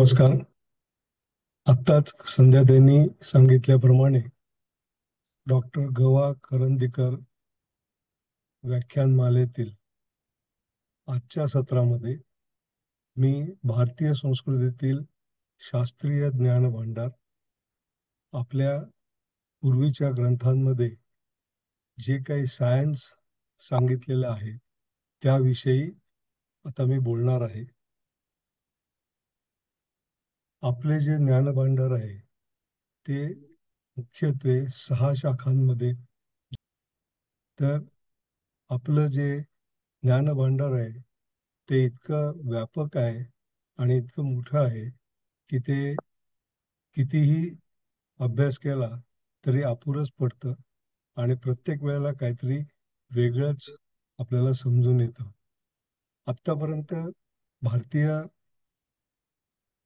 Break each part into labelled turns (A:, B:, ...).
A: नमस्कार. आत्ताच संध्याताईंनी सांगितल्याप्रमाणे डॉक्टर ग.वा. करंदीकर व्याख्यानमालेतील आजच्या सत्रामध्ये मी भारतीय संस्कृतीतील शास्त्रीय ज्ञानभांडार आपल्या पूर्वीच्या ग्रंथांमध्ये जे काही सायन्स सांगितलेलं आहे त्याविषयी आता मी बोलणार आहे. आपले जे ज्ञानभांडार आहे ते मुख्यत्वे 6 शाखांमध्ये. तर आपलं जे ज्ञानभांडार आहे ते इतकं व्यापक आहे आणि इतकं मोठं आहे की ते कितीही अभ्यास केला तरी अपुरंच पडतं आणि प्रत्येक वेळेला काहीतरी वेगळंच आपल्याला समजून येतं. आत्तापर्यंत भारतीय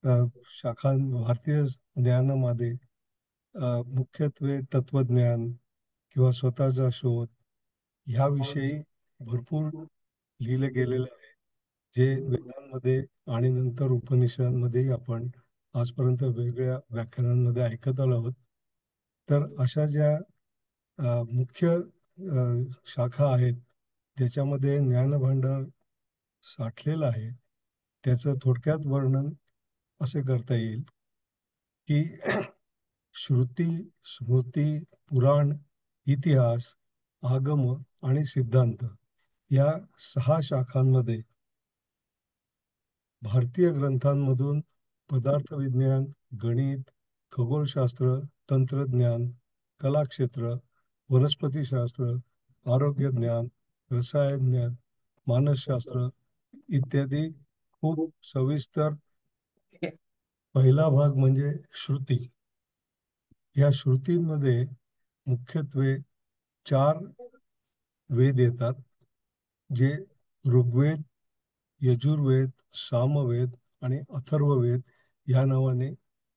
A: अ, भारतीय ज्ञानामध्ये मुख्यत्वे तत्वज्ञान किंवा स्वतःचा शोध ह्याविषयी भरपूर लिहिलं गेलेलं आहे, जे वेदांमध्ये आणि नंतर उपनिषदांमध्येही आपण आजपर्यंत वेगवेगळ्या व्याख्यानांमध्ये ऐकत आलो आहोत. तर अशा ज्या मुख्य शाखा आहेत, ज्याच्यामध्ये ज्ञानभांडार साठलेलं आहे, त्याचं थोडक्यात वर्णन असे करता येईल, की श्रुती, स्मृती, पुराण, इतिहास, आगम आणि सिद्धांत या 6 शाखांमध्ये भारतीय ग्रंथांमधून पदार्थविज्ञान, गणित, खगोलशास्त्र, तंत्रज्ञान, कलाक्षेत्र, वनस्पतीशास्त्र, आरोग्यज्ञान, रसायनज्ञान, मानसशास्त्र इत्यादी खूप सविस्तर. पहिला भाग म्हणजे श्रुती. या श्रुतींमध्ये मुख्यत्वे 4 वेद येतात, जे ऋग्वेद, यजुर्वेद, सामवेद आणि अथर्ववेद या नावाने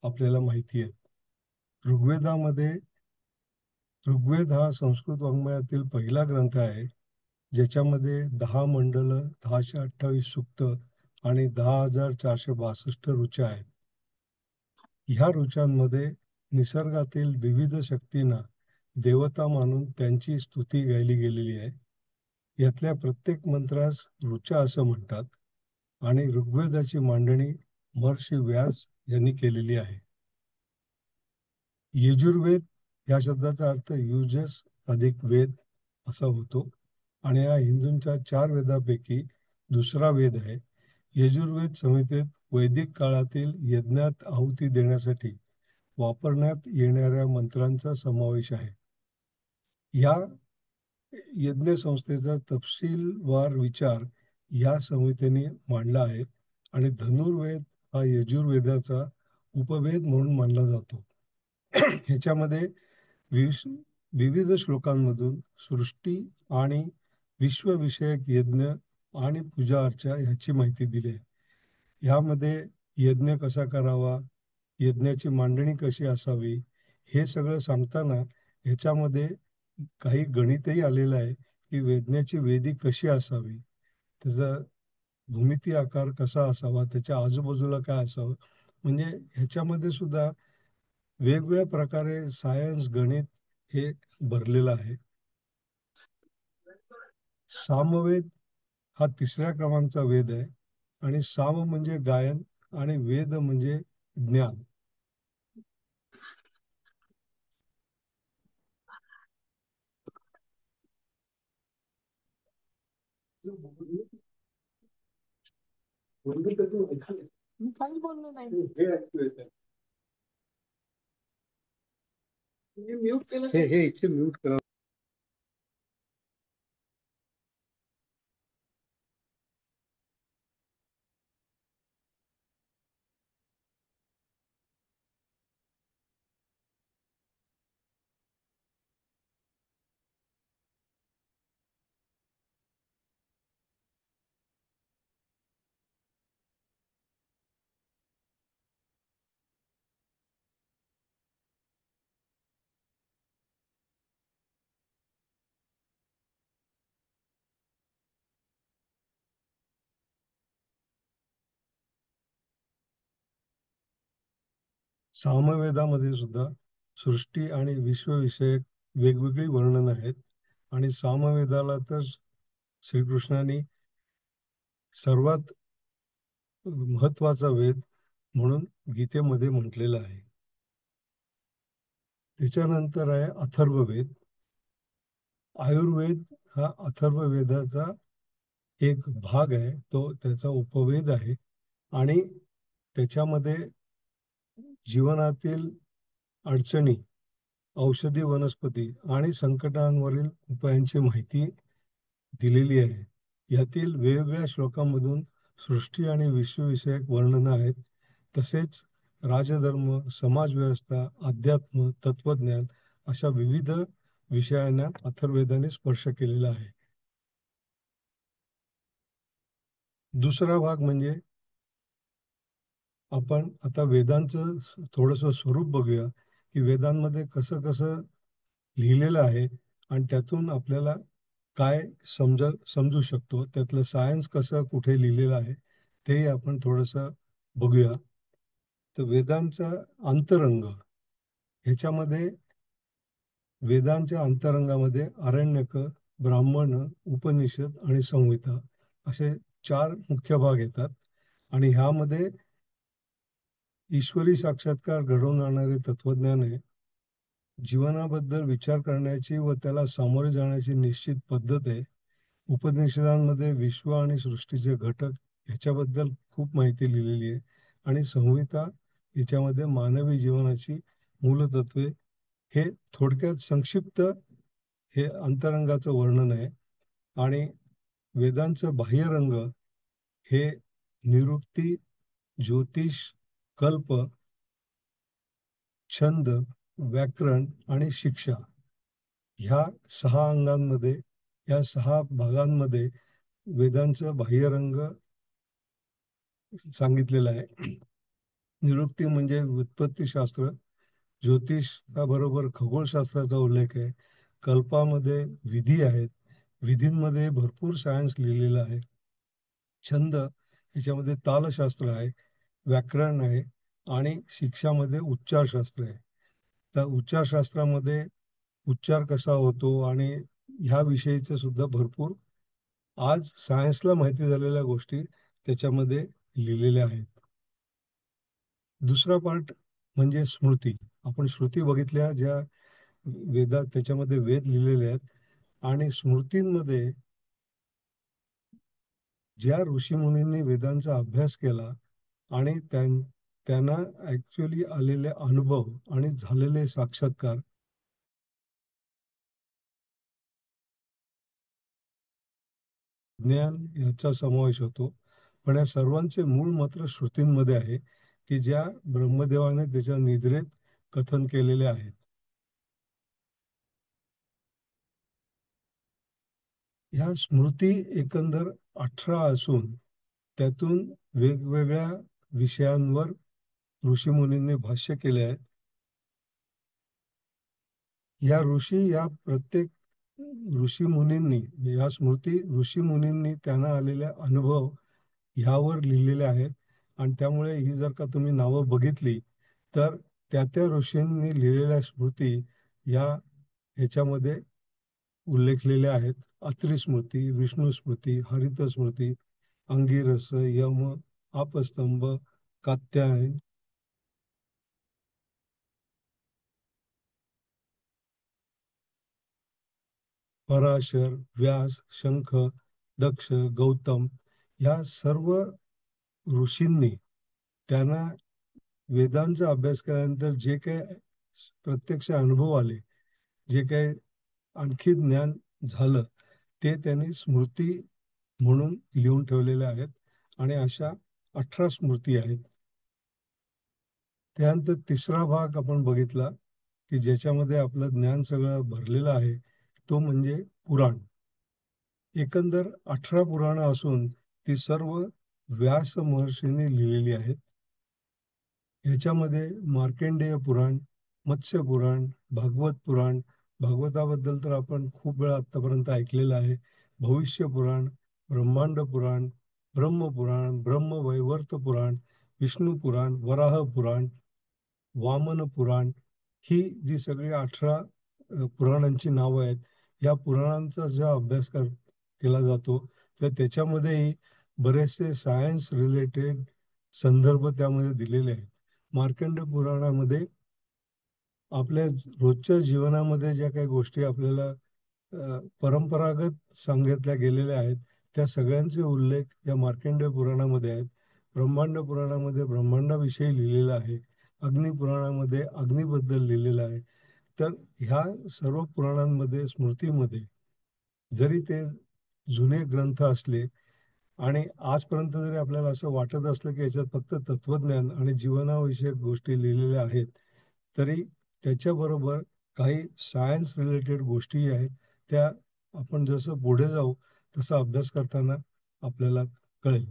A: आपल्याला माहिती आहेत. ऋग्वेदामध्ये ऋग्वेद हा संस्कृत वाङ्मयातील पहिला ग्रंथ आहे, ज्याच्यामध्ये 10 मंडल, 1028 सूक्त आणि 10,462 ऋचा आहेत. ह्या ऋचांमध्ये निसर्गातील विविध शक्तींना देवता मानून त्यांची स्तुती गायली गेलेली आहे. यातल्या प्रत्येक मंत्रास ऋचा असं म्हणतात आणि ऋग्वेदाची मांडणी महर्षी व्यास यांनी केलेली आहे. यजुर्वेद या शब्दाचा अर्थ युजस अधिक वेद असा होतो आणि हा हिंदूंच्या 4 वेदापैकी दुसरा वेद आहे. यजुर्वेद संहितेत वैदिक काळातील यज्ञात आहुती देण्यासाठी वापरण्यात येणाऱ्या मंत्रांचा समावेश आहे. या यज्ञसंस्थेचा तपशीलवार विचार या संहितेने मांडला आहे आणि धनुर्वेद हा यजुर्वेदाचा उपवेद म्हणून मानला जातो. ह्याच्यामध्ये विविध श्लोकांमधून सृष्टी आणि विश्वविषयक यज्ञ आणि पूजा अर्चा ह्याची माहिती दिली आहे. ह्यामध्ये यज्ञ कसा करावा, यज्ञाची मांडणी कशी असावी, हे सगळं सांगताना ह्याच्यामध्ये काही गणितही आलेलं आहे, की यज्ञाची वेदी कशी असावी, त्याचा भूमिती आकार कसा असावा, त्याच्या आजूबाजूला काय असावं. म्हणजे ह्याच्यामध्ये सुद्धा वेगवेगळ्या प्रकारे सायन्स, गणित हे भरलेलं आहे. सामवेद हा 3ऱ्या क्रमांकाचा वेद आहे आणि साम म्हणजे गायन आणि वेद म्हणजे ज्ञान.
B: काही बोललो नाही.
A: हे इथे म्यूट करा. सामवेदामध्ये सुद्धा सृष्टी आणि विश्वविषयक वेगवेगळी वर्णन आहेत. आणि सामवेदाला तर श्रीकृष्णाने सर्वात महत्वाचा वेद म्हणून गीतेमध्ये म्हटलेलं आहे. त्याच्यानंतर आहे अथर्ववेद. आयुर्वेद हा अथर्ववेदाचा एक भाग आहे, तो त्याचा उपवेद आहे. आणि त्याच्यामध्ये जीवनातील अडचणी, औषधी वनस्पती आणि संकटांवरील उपायांची माहिती दिलेली आहे. यातील वेगवेगळ्या श्लोकांमधून सृष्टी आणि विश्वविषयक वर्णनं आहेत. तसेच राजधर्म, समाजव्यवस्था, अध्यात्म, तत्वज्ञान अशा विविध विषयांना अथर्ववेदाने स्पर्श केलेला आहे. दुसरा भाग म्हणजे आपण आता वेदांचं थोडंसं स्वरूप बघूया, की वेदांमध्ये कसं कसं लिहिलेलं आहे आणि त्यातून आपल्याला काय समजू शकतो, त्यातलं सायन्स कसं कुठे लिहिलेलं आहे तेही आपण थोडंसं बघूया. तर वेदांचा अंतरंग ह्याच्यामध्ये वेदांच्या अंतरंगामध्ये आरण्यक, ब्राह्मण, उपनिषद आणि संहिता असे 4 मुख्य भाग येतात. आणि ह्यामध्ये ईश्वरी साक्षात्कार घडवून आणणारे तत्वज्ञान आहे. जीवनाबद्दल विचार करण्याची व त्याला सामोरे जाण्याची निश्चित पद्धत आहे. उपनिषदांमध्ये विश्व आणि सृष्टीचे घटक ह्याच्याबद्दल खूप माहिती लिहिलेली आहे. आणि संहिता याच्यामध्ये मानवी जीवनाची मूलतत्वे हे थोडक्यात संक्षिप्त हे अंतरंगाचं वर्णन आहे. आणि वेदांचं बाह्यरंग हे निरुक्ती, ज्योतिष, कल्प, छंद, व्याकरण आणि शिक्षा ह्या 6 अंगांमध्ये, या 6 भागांमध्ये वेदांचं बाह्यरंग सांगितलेलं आहे. निरुक्ती म्हणजे व्युत्पत्तीशास्त्र, ज्योतिषाबरोबर खगोलशास्त्राचा उल्लेख आहे. कल्पामध्ये विधी आहेत, विधींमध्ये भरपूर सायन्स लिहिलेलं आहे. छंद ह्याच्यामध्ये तालशास्त्र आहे, व्याकरण आहे आणि शिक्षामध्ये उच्चारशास्त्र आहे. त्या उच्चारशास्त्रामध्ये उच्चार कसा होतो आणि ह्या विषयीचं सुद्धा भरपूर आज सायन्सला माहिती झालेल्या गोष्टी त्याच्यामध्ये लिहिलेल्या आहेत. दुसरा पार्ट म्हणजे स्मृती. आपण श्रुती बघितल्या, ज्या वेदात त्याच्यामध्ये वेद लिहिलेले आहेत. आणि स्मृतींमध्ये ज्या ऋषीमुनींनी वेदांचा अभ्यास केला आणि त्यांना ऍक्च्युअली आलेले अनुभव आणि झालेले साक्षात्कार ज्ञान याचा समावेश होतो. पण या सर्वांचे मूळ मात्र श्रुतींमध्ये आहे, की ज्या ब्रह्मदेवाने त्याच्या निद्रेत कथन केलेले आहेत. ह्या स्मृती एकंदर 18 असून त्यातून वेगवेगळ्या विषयांवर ऋषीमुनींनी भाष्य केले आहेत. या प्रत्येक ऋषीमुनींनी, या स्मृती ऋषीमुनींनी त्यांना आलेल्या अनुभव ह्यावर लिहिलेल्या आहेत. आणि त्यामुळे ही जर का तुम्ही नावं बघितली तर त्या ऋषींनी लिहिलेल्या स्मृती या ह्याच्यामध्ये उल्लेखलेल्या आहेत. अत्रि स्मृती, विष्णू स्मृती, हरित स्मृती, अंगिरस, यम, आपस्तंभ, कात्यायन, पराशर, व्यास, शंख, दक्ष, गौतम ह्या सर्व ऋषींनी त्यांना वेदांचा अभ्यास केल्यानंतर जे काही प्रत्यक्ष अनुभव आले, जे काही आणखी ज्ञान झालं, ते त्यांनी स्मृती म्हणून लिहून ठेवलेले आहेत. आणि अशा 18 स्मृती आहेत. त्यानंतर तिसरा भाग आपण बघितला, की ज्याच्यामध्ये आपलं ज्ञान सगळं भरलेलं आहे, तो म्हणजे पुराण. एकंदर 18 पुराणं असून ती सर्व व्यास महर्षींनी लिहिलेली आहेत. ह्याच्यामध्ये मार्कंडेय पुराण, मत्स्य पुराण, भागवत पुराण, भागवताबद्दल तर आपण खूप वेळा आतापर्यंत ऐकलेलं आहे. भविष्य पुराण, ब्रह्मांड पुराण, ब्रह्मपुराण, ब्रह्मवैवर्त पुराण, विष्णू पुराण, वराह पुराण वामन पुराण, ही जी सगळी 18 पुराणांची नावं आहेत, या पुराणांचा जो अभ्यास केला जातो, तर त्याच्यामध्येही बरेचसे सायन्स रिलेटेड संदर्भ त्यामध्ये दिलेले आहेत. मार्कंड पुराणामध्ये आपल्या रोजच्या जीवनामध्ये ज्या काही गोष्टी आपल्याला परंपरागत सांगितल्या गेलेल्या आहेत, त्या सगळ्यांचे उल्लेख या मार्कंडेय पुराणामध्ये आहेत. ब्रह्मांड पुराणामध्ये ब्रह्मांडाविषयी लिहिलेलं आहे. अग्नी पुराणामध्ये अग्नीबद्दल लिहिलेलं आहे. तर ह्या सर्व पुराणांमध्ये, स्मृतीमध्ये, जरी ते जुने ग्रंथ असले आणि आजपर्यंत जरी आपल्याला असं वाटत असलं की याच्यात फक्त तत्वज्ञान आणि जीवनाविषयक गोष्टी लिहिलेल्या आहेत, तरी त्याच्याबरोबर काही सायन्स रिलेटेड गोष्टी आहेत, त्या आपण जसं पुढे जाऊ तसा अभ्यास करताना आपल्याला कळेल.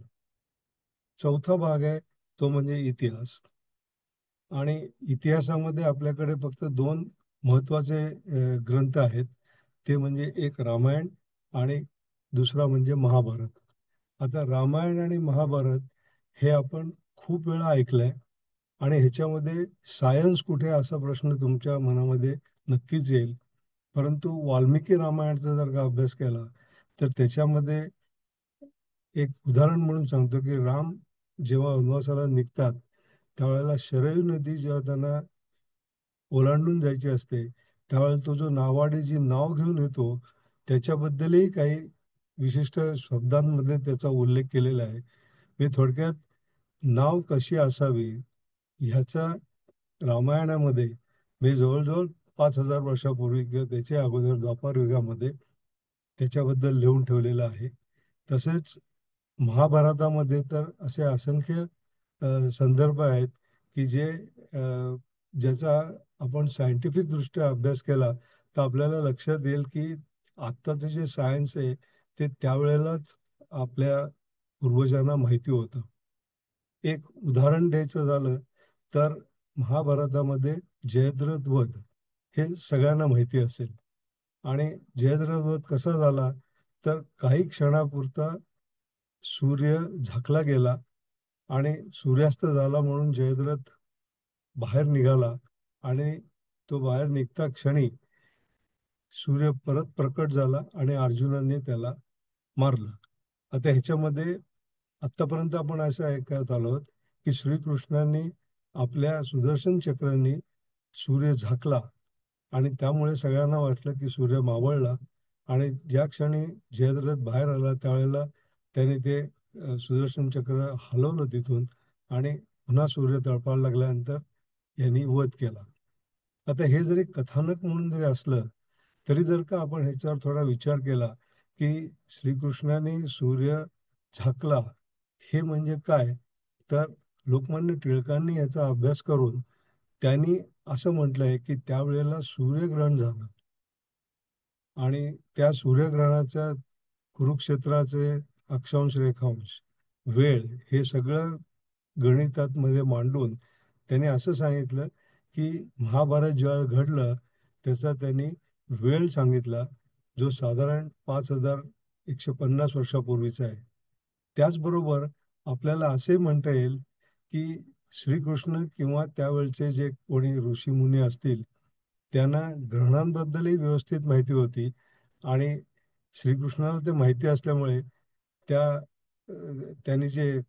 A: चौथा भाग आहे तो म्हणजे इतिहास. आणि इतिहासामध्ये आपल्याकडे फक्त दोन महत्वाचे ग्रंथ आहेत. ते म्हणजे एक रामायण आणि दुसरा म्हणजे महाभारत. आता रामायण आणि महाभारत हे आपण खूप वेळा ऐकलंय आणि ह्याच्यामध्ये सायन्स कुठे असा प्रश्न तुमच्या मनामध्ये नक्कीच येईल. परंतु वाल्मिकी रामायणाचा जर का अभ्यास केला तर त्याच्यामध्ये एक उदाहरण म्हणून सांगतो की राम जेव्हा वनवासाला निघतात त्यावेळेला शरयू नदी जेव्हा त्यांना ओलांडून जायची असते, त्यावेळेला तो जो नावाडी जी नाव घेऊन येतो त्याच्याबद्दलही काही विशिष्ट शब्दांमध्ये त्याचा उल्लेख केलेला आहे. मी थोडक्यात नाव कशी असावी ह्याचा रामायणामध्ये मी जवळजवळ 5,000 वर्षापूर्वी किंवा त्याच्या अगोदर द्वापार युगामध्ये त्याच्याबद्दल लिहून ठेवलेलं आहे. तसेच महाभारतामध्ये तर असे असंख्य संदर्भ आहेत की जे ज्याचा आपण सायंटिफिक दृष्ट्या अभ्यास केला तर आपल्याला लक्षात येईल की आत्ताचं जे सायन्स आहे ते त्यावेळेलाच आपल्या पूर्वजांना माहिती होतं. एक उदाहरण द्यायचं झालं तर महाभारतामध्ये जयद्रथ वध हे सगळ्यांना माहिती असेल. आणि जयद्रथ वध कसा झाला तर काही क्षणापुरता सूर्य झाकला गेला आणि सूर्यास्त झाला म्हणून जयद्रथ बाहेर निघाला आणि तो बाहेर निघता क्षणी सूर्य परत प्रकट झाला आणि अर्जुनाने त्याला मारलं. आता ह्याच्यामध्ये आतापर्यंत आपण असं ऐकत आलो की श्रीकृष्णांनी आपल्या सुदर्शन चक्रांनी सूर्य झाकला आणि त्यामुळे सगळ्यांना वाटलं की सूर्य मावळला आणि ज्या क्षणी जयद्रथ बाहेर आला त्यावेळेला त्याने ते सुदर्शन चक्र हलवलं तिथून आणि पुन्हा सूर्य तळपायला लागल्यानंतर यांनी वध केला. आता हे जरी कथानक म्हणून जरी असलं तरी जर का आपण ह्याच्यावर थोडा विचार केला की श्रीकृष्णाने सूर्य झाकला हे म्हणजे काय, तर लोकमान्य टिळकांनी याचा अभ्यास करून त्यांनी असं म्हटलंय की त्यावेळेला सूर्यग्रहण झालं आणि त्या सूर्यग्रहणाच्या कुरुक्षेत्राचे अक्षांश रेखांश वेळ हे सगळं गणितात मध्ये मांडून त्यांनी असं सांगितलं की महाभारत जेव्हा घडलं त्याचा त्यांनी वेळ सांगितला जो साधारण 5,150 वर्षापूर्वीचा आहे. त्याचबरोबर आपल्याला असे म्हणता येईल की श्रीकृष्ण किंवा त्यावेळचे जे कोणी ऋषीमुनी असतील त्यांना ग्रहणांबद्दलही व्यवस्थित माहिती होती आणि श्रीकृष्णाला ते माहिती असल्यामुळे त्यांनी जे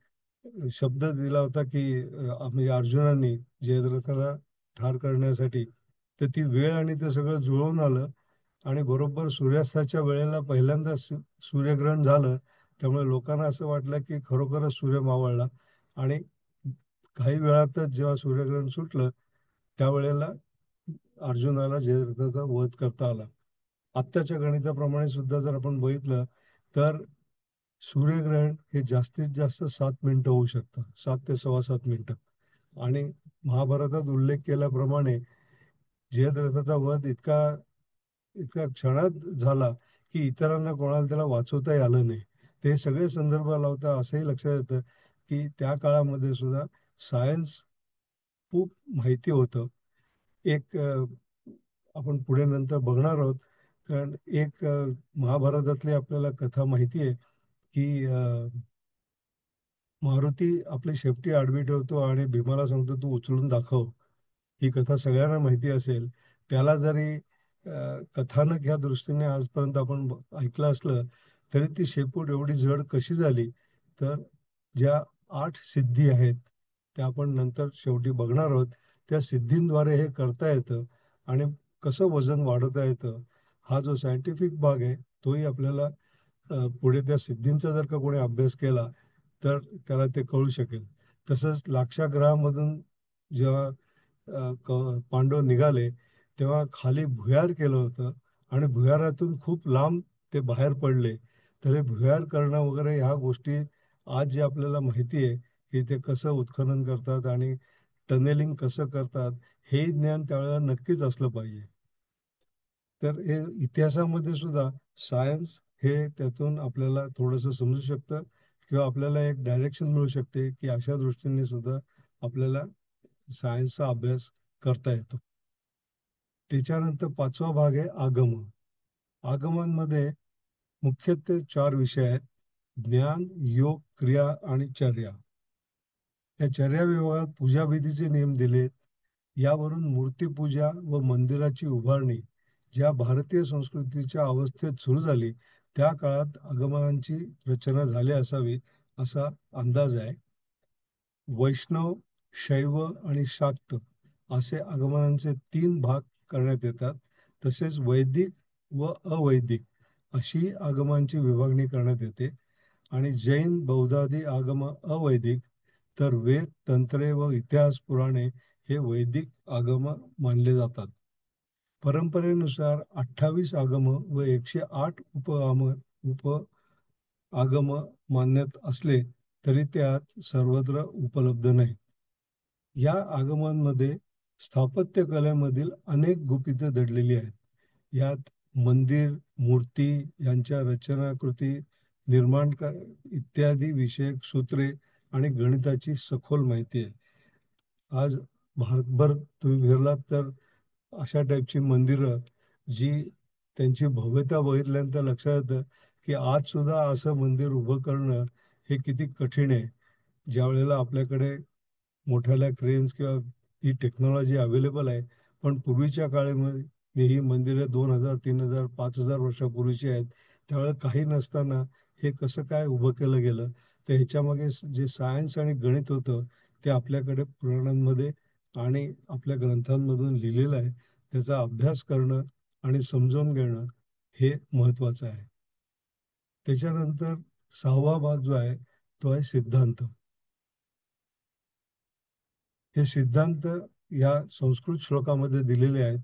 A: शब्द दिला होता की म्हणजे अर्जुनांनी जयद्रथाला ठार करण्यासाठी, तर ती वेळ आणि ते सगळं जुळवून आलं आणि बरोबर सूर्यास्ताच्या वेळेला पहिल्यांदा सूर्यग्रहण झालं. त्यामुळे लोकांना असं वाटलं की खरोखरच सूर्य मावळला आणि काही वेळातच जेव्हा सूर्यग्रहण सुटलं त्यावेळेला अर्जुनाला जयद्रथाचा वध करता आला. आत्ताच्या गणिताप्रमाणे सुद्धा जर आपण बघितलं तर सूर्यग्रहण हे जास्तीत जास्त 7 मिनिटं होऊ शकतं, 7 ते 7.25 मिनिटं. आणि महाभारतात उल्लेख केल्याप्रमाणे जयद्रथाचा वध इतका इतका क्षणात झाला की इतरांना कोणाला त्याला वाचवताही आलं नाही. ते सगळे संदर्भ लावता असंही लक्षात येतं की त्या काळामध्ये सुद्धा सायन्स खूप माहिती होतं. एक आपण पुढे नंतर बघणार आहोत कारण एक महाभारतातली आपल्याला कथा माहिती आहे की मारुती आपली शेपटी आडवी ठेवतो आणि भीमाला सांगतो तू उचलून दाखव. ही कथा सगळ्यांना माहिती असेल. त्याला जरी कथानक ह्या दृष्टीने आजपर्यंत आपण ऐकलं असलं, तरी ती शेपूट एवढी जड कशी झाली? तर ज्या 8 सिद्धी आहेत, त्या आपण नंतर शेवटी बघणार आहोत. त्या सिद्धींद्वारे हे करता येतं आणि कसं वजन वाढवता येतं, हा जो सायंटिफिक भाग आहे, तोही आपल्याला पुढे त्या सिद्धींचा जर का कोणी अभ्यास केला, तर त्याला ते कळू शकेल. तसंच लाक्षागृहामधून जेव्हा पांडव निघाले, तेव्हा खाली भुयार केलं होतं आणि भुयारातून खूप लांब ते बाहेर पडले. तर हे भुयार करणं वगैरे ह्या गोष्टी आज जे आपल्याला माहिती आहे, की ते कसं उत्खनन करतात आणि टनेलिंग कसं करतात, हे ज्ञान त्यावेळेला नक्कीच असलं पाहिजे. तर हे इतिहासामध्ये सुद्धा सायन्स हे त्यातून आपल्याला थोडंसं समजू शकतं किंवा आपल्याला एक डायरेक्शन मिळू शकते, की अशा दृष्टीने सुद्धा आपल्याला सायन्सचा अभ्यास करता येतो. त्याच्यानंतर 5वा भाग आहे आगम. आगमांमध्ये मुख्यत्वे 4 विषय आहेत. ज्ञान, योग, क्रिया आणि चर्या. या चर्या विभागात पूजाविधीचे नियम दिलेत. यावरून मूर्तिपूजा व मंदिराची उभारणी ज्या भारतीय संस्कृतीच्या अवस्थेत सुरू झाली, त्या काळात आगमनांची रचना झाली असावी असा अंदाज आहे. वैष्णव, शैव आणि शाक्त असे आगमनांचे 3 भाग करण्यात येतात. तसेच वैदिक व अवैदिक अशी आगमांची विभागणी करण्यात येते आणि जैन, बौद्धादी आगम अवैदिक, तर वेद, तंत्रे व इतिहास पुराणे हे वैदिक आगम मानले जातात. परंपरेनुसार 28 आगम व 108 उप आगम मानण्यात असले तरी त्यात सर्वत्र उपलब्ध नाही. या आगमांमध्ये स्थापत्य कलेमधील अनेक गुपितं दडलेली आहेत. यात मंदिर, मूर्ती यांच्या रचनाकृती, निर्माण इत्यादी विषयक सूत्रे आणि गणिताची सखोल माहिती आहे. आज भारतभर तुम्ही फिरलात तर अशा टाईपची मंदिरं, जी त्यांची भव्यता बघितल्यानंतर लक्षात येतं, की आज सुद्धा असं मंदिर उभं करणं हे किती कठीण आहे. ज्यावेळेला आपल्याकडे मोठ्याल्या क्रेन्स किंवा ही टेक्नॉलॉजी अवेलेबल आहे. पण पूर्वीच्या काळामध्ये ही मंदिरं 2000, 3000, 5000 वर्षापूर्वीची आहेत. त्यावेळेला काही नसताना हे कसं काय उभं केलं गेलं? तर ह्याच्यामागे जे सायन्स आणि गणित होतं, ते आपल्याकडे पुराणांमध्ये आणि आपल्या ग्रंथांमधून लिहिलेलं आहे. त्याचा अभ्यास करणं आणि समजून घेणं हे महत्त्वाचं आहे. त्याच्यानंतर 6वा भाग जो आहे, तो आहे सिद्धांत. हे सिद्धांत या संस्कृत श्लोकामध्ये दिलेले आहेत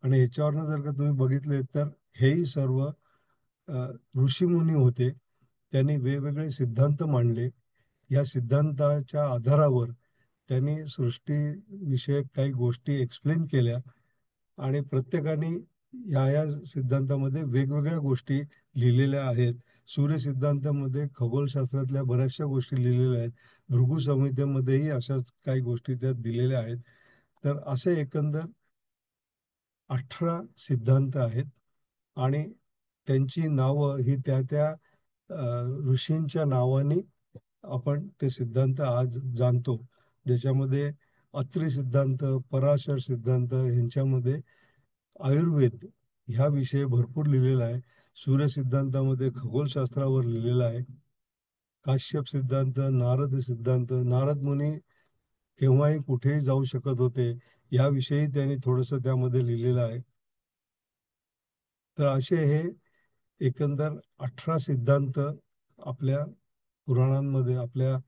A: आणि याच्यावरनं जर का तुम्ही बघितले तर हेही सर्व ऋषीमुनी होते. त्यांनी वेगवेगळे सिद्धांत मांडले. या सिद्धांताच्या आधारावर त्यांनी सृष्टीविषयक काही गोष्टी एक्सप्लेन केल्या आणि प्रत्येकाने या सिद्धांतामध्ये वेगवेगळ्या गोष्टी लिहिलेल्या आहेत. सूर्य सिद्धांतामध्ये खगोलशास्त्रातल्या बऱ्याचशा गोष्टी लिहिलेल्या आहेत. भृगु संहितेमध्येही अशाच काही गोष्टी त्यात दिलेल्या आहेत. तर असे एकंदर 18 सिद्धांत आहेत आणि त्यांची नावं ही त्या ऋषींच्या नावाने आपण ते सिद्धांत आज जाणतो. ज्याच्यामध्ये अत्री सिद्धांत, पराशर सिद्धांत ह्यांच्यामध्ये आयुर्वेद ह्या विषय भरपूर लिहिलेला आहे. सूर्य सिद्धांतामध्ये खगोलशास्त्रावर लिहिलेला आहे. काश्यप सिद्धांत, नारद सिद्धांत, नारद मुनी केव्हाही कुठेही जाऊ शकत होते, याविषयी त्यांनी थोडंसं त्यामध्ये लिहिलेलं आहे. तर असे हे एकंदर 18 सिद्धांत आपल्या पुराणांमध्ये, आपल्या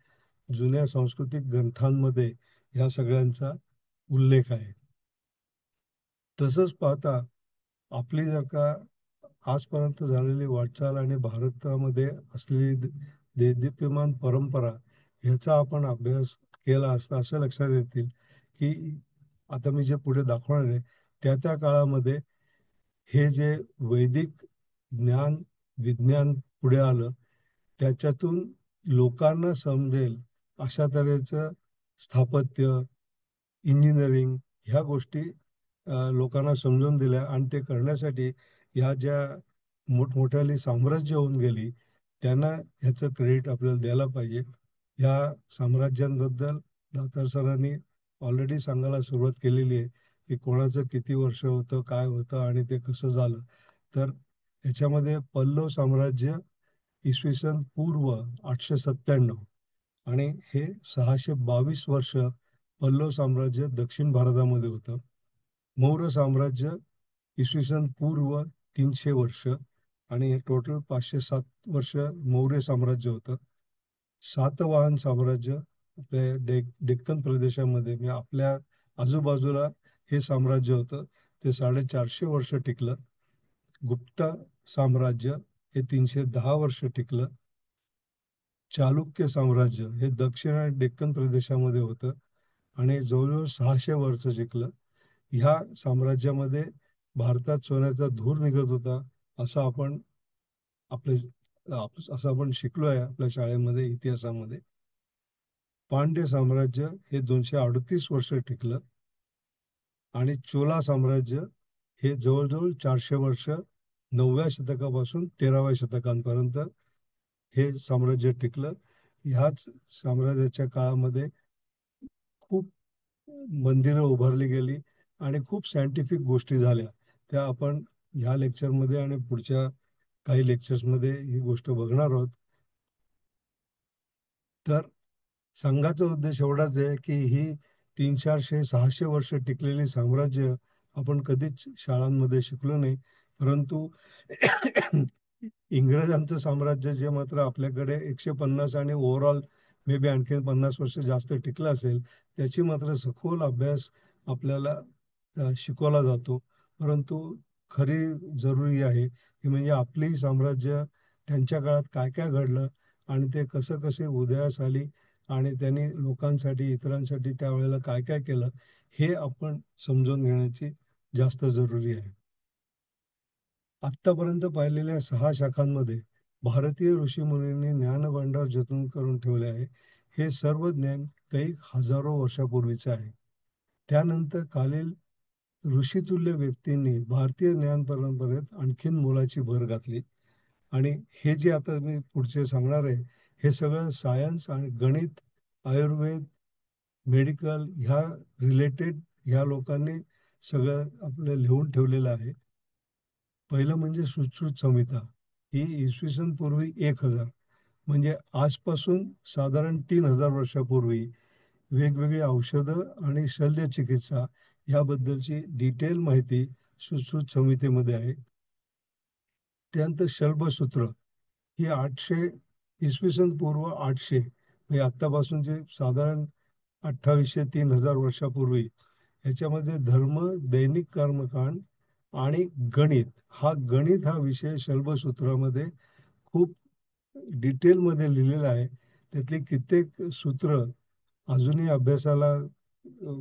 A: जुन्या सांस्कृतिक ग्रंथांमध्ये ह्या सगळ्यांचा उल्लेख आहे. तसंच पाहता आपली जर का आजपर्यंत झालेली वाटचाल आणि भारतामध्ये असलेली देदीप्यमान परंपरा ह्याचा आपण अभ्यास केला असता असं लक्षात येतील, की आता मी जे पुढे दाखवणार आहे त्या काळामध्ये हे जे वैदिक ज्ञान, विज्ञान पुढे आलं, त्याच्यातून लोकांना समजेल अशा तऱ्हेचं स्थापत्य, इंजिनिअरिंग ह्या गोष्टी लोकांना समजून दिल्या आणि ते करण्यासाठी ह्या ज्या मोठमोठ्याली साम्राज्य होऊन गेली, त्यांना ह्याचं क्रेडिट आपल्याला द्यायला पाहिजे. ह्या साम्राज्यांबद्दल दातार सरांनी ऑलरेडी सांगायला सुरुवात केलेली आहे की कोणाचं किती वर्ष होतं, काय होतं आणि ते कसं झालं. तर याच्यामध्ये पल्लव साम्राज्य इसवी सन पूर्व 897 आणि हे 622 वर्ष पल्लव साम्राज्य दक्षिण भारतामध्ये होतं. मौर्य साम्राज्य इसवी सन पूर्व 300 वर्ष आणि टोटल 507 वर्ष मौर्य साम्राज्य होतं. सातवाहन साम्राज्य आपल्या डेक्कन प्रदेशामध्ये म्हणजे आपल्या आजूबाजूला हे साम्राज्य होतं. ते 450 वर्ष टिकलं. गुप्त साम्राज्य हे 310 वर्ष टिकलं. चालुक्य साम्राज्य हे दक्षिण आणि डेक्कन प्रदेशामध्ये होतं आणि जवळजवळ 600 वर्ष टिकलं. ह्या साम्राज्यामध्ये भारतात सोन्याचा धूर निघत होता असं आपण आपले असं आपण शिकलो आहे आपल्या शाळेमध्ये इतिहासामध्ये. पांड्य साम्राज्य हे 238 वर्ष टिकलं आणि चोला साम्राज्य हे जवळजवळ 400 वर्ष 9व्या शतकापासून 13व्या शतकांपर्यंत हे साम्राज्य टिकलं. ह्याच साम्राज्याच्या काळामध्ये खूप मंदिरं उभारली गेली आणि खूप सायंटिफिक गोष्टी झाल्या. त्या आपण ह्या लेक्चरमध्ये आणि पुढच्या काही लेक्चर्समध्ये ही गोष्ट बघणार आहोत. तर संघाचा उद्देश एवढाच आहे की ही 300-400 600 वर्ष टिकलेली साम्राज्य आपण कधीच शाळांमध्ये शिकलो नाही. परंतु इंग्रजांचं साम्राज्य जे मात्र आपल्याकडे 150 आणि ओव्हरऑल मे बी आणखी 50 वर्ष जास्त टिकलं असेल, त्याची मात्र सखोल अभ्यास आपल्याला शिकवला जातो. परंतु खरी जरुरी आहे की म्हणजे आपली साम्राज्य त्यांच्या काळात काय काय घडलं आणि ते कसं कसे उदयास आली आणि त्यांनी लोकांसाठी इतरांसाठी त्यावेळेला काय काय केलं हे आपण समजून घेण्याची जास्त जरुरी आहे. आत्तापर्यंत पाहिलेल्या 6 शाखांमध्ये भारतीय ऋषीमुनींनी ज्ञानभांडार जतन करून ठेवले आहे. हे सर्व ज्ञान काही हजारो वर्षापूर्वीचे आहे. त्यानंतर कालीन ऋषितुल्य व्यक्तींनी भारतीय ज्ञान परंपरेत आणखीन मोलाची भर घातली आणि हे जे आता मी पुढचे सांगणार आहे हे सगळं सायन्स आणि गणित, आयुर्वेद, मेडिकल ह्या रिलेटेड ह्या लोकांनी सगळं आपलं लिहून ठेवलेलं आहे. पहिलं म्हणजे सुश्रुत संहिता. ही इसवी सन पूर्वी 1000 म्हणजे आजपासून साधारण 3000 वर्षापूर्वी वेगवेगळी औषधं आणि शल्यचिकित्सा याबद्दलची डिटेल माहिती सुश्रुत संहितेमध्ये आहे. त्यानंतर शल्भसूत्र ही 800 इसवी सन पूर्व 800 म्हणजे आत्तापासूनचे साधारण 2800-3000 वर्षापूर्वी ह्याच्यामध्ये धर्म, दैनिक कर्मकांड आणि गणित हा विषय शल्भसूत्रामध्ये खूप डिटेलमध्ये लिहिलेला आहे. त्यातली कित्येक सूत्र अजूनही अभ्यासाला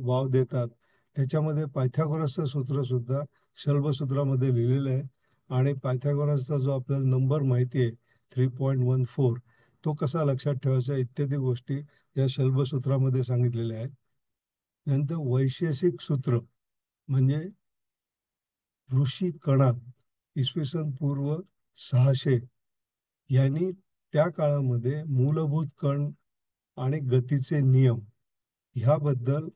A: वाव देतात. त्याच्यामध्ये पायथागोरसचं सूत्र सुद्धा शल्भसूत्रामध्ये लिहिलेलं आहे आणि पायथागोरसचा जो आपल्याला नंबर माहिती आहे 3.14 तो कसा लक्षात ठेवायचा इत्यादी गोष्टी या शल्भसूत्रामध्ये सांगितलेल्या आहेत. नंतर वैशेषिक सूत्र म्हणजे ऋषी कणाद इसवी सन पूर्व 600 यांनी त्या काळामध्ये मूलभूत कण आणि गतीचे नियम ह्याबद्दल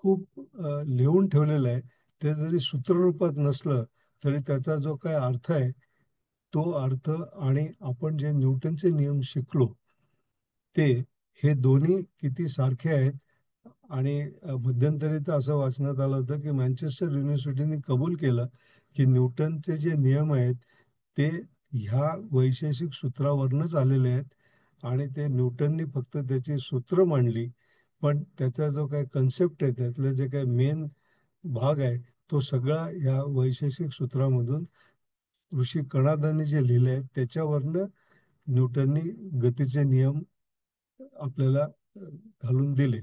A: खूप लिहून ठेवलेलं आहे. ते जरी सूत्ररूपात नसलं तरी त्याचा जो काय अर्थ आहे तो अर्थ आणि आपण जे न्यूटनचे नियम शिकलो ते हे दोन्ही किती सारखे आहेत. आणि मध्यंतरी तर असं वाचण्यात आलं होतं की मँचेस्टर युनिव्हर्सिटीने कबूल केलं की न्यूटनचे जे नियम आहेत ते ह्या वैशेषिक सूत्रावरूनच आलेले आहेत आणि ते न्यूटननी फक्त त्याची सूत्र मांडली. पण त्याचा जो काही कन्सेप्ट आहे त्यातलं जे काही मेन भाग आहे तो सगळा ह्या वैशेषिक सूत्रामधून ऋषी कणादांनी जे लिहिले आहे त्याच्यावरनं न्यूटननी गतीचे नियम आपल्याला घालून दिले.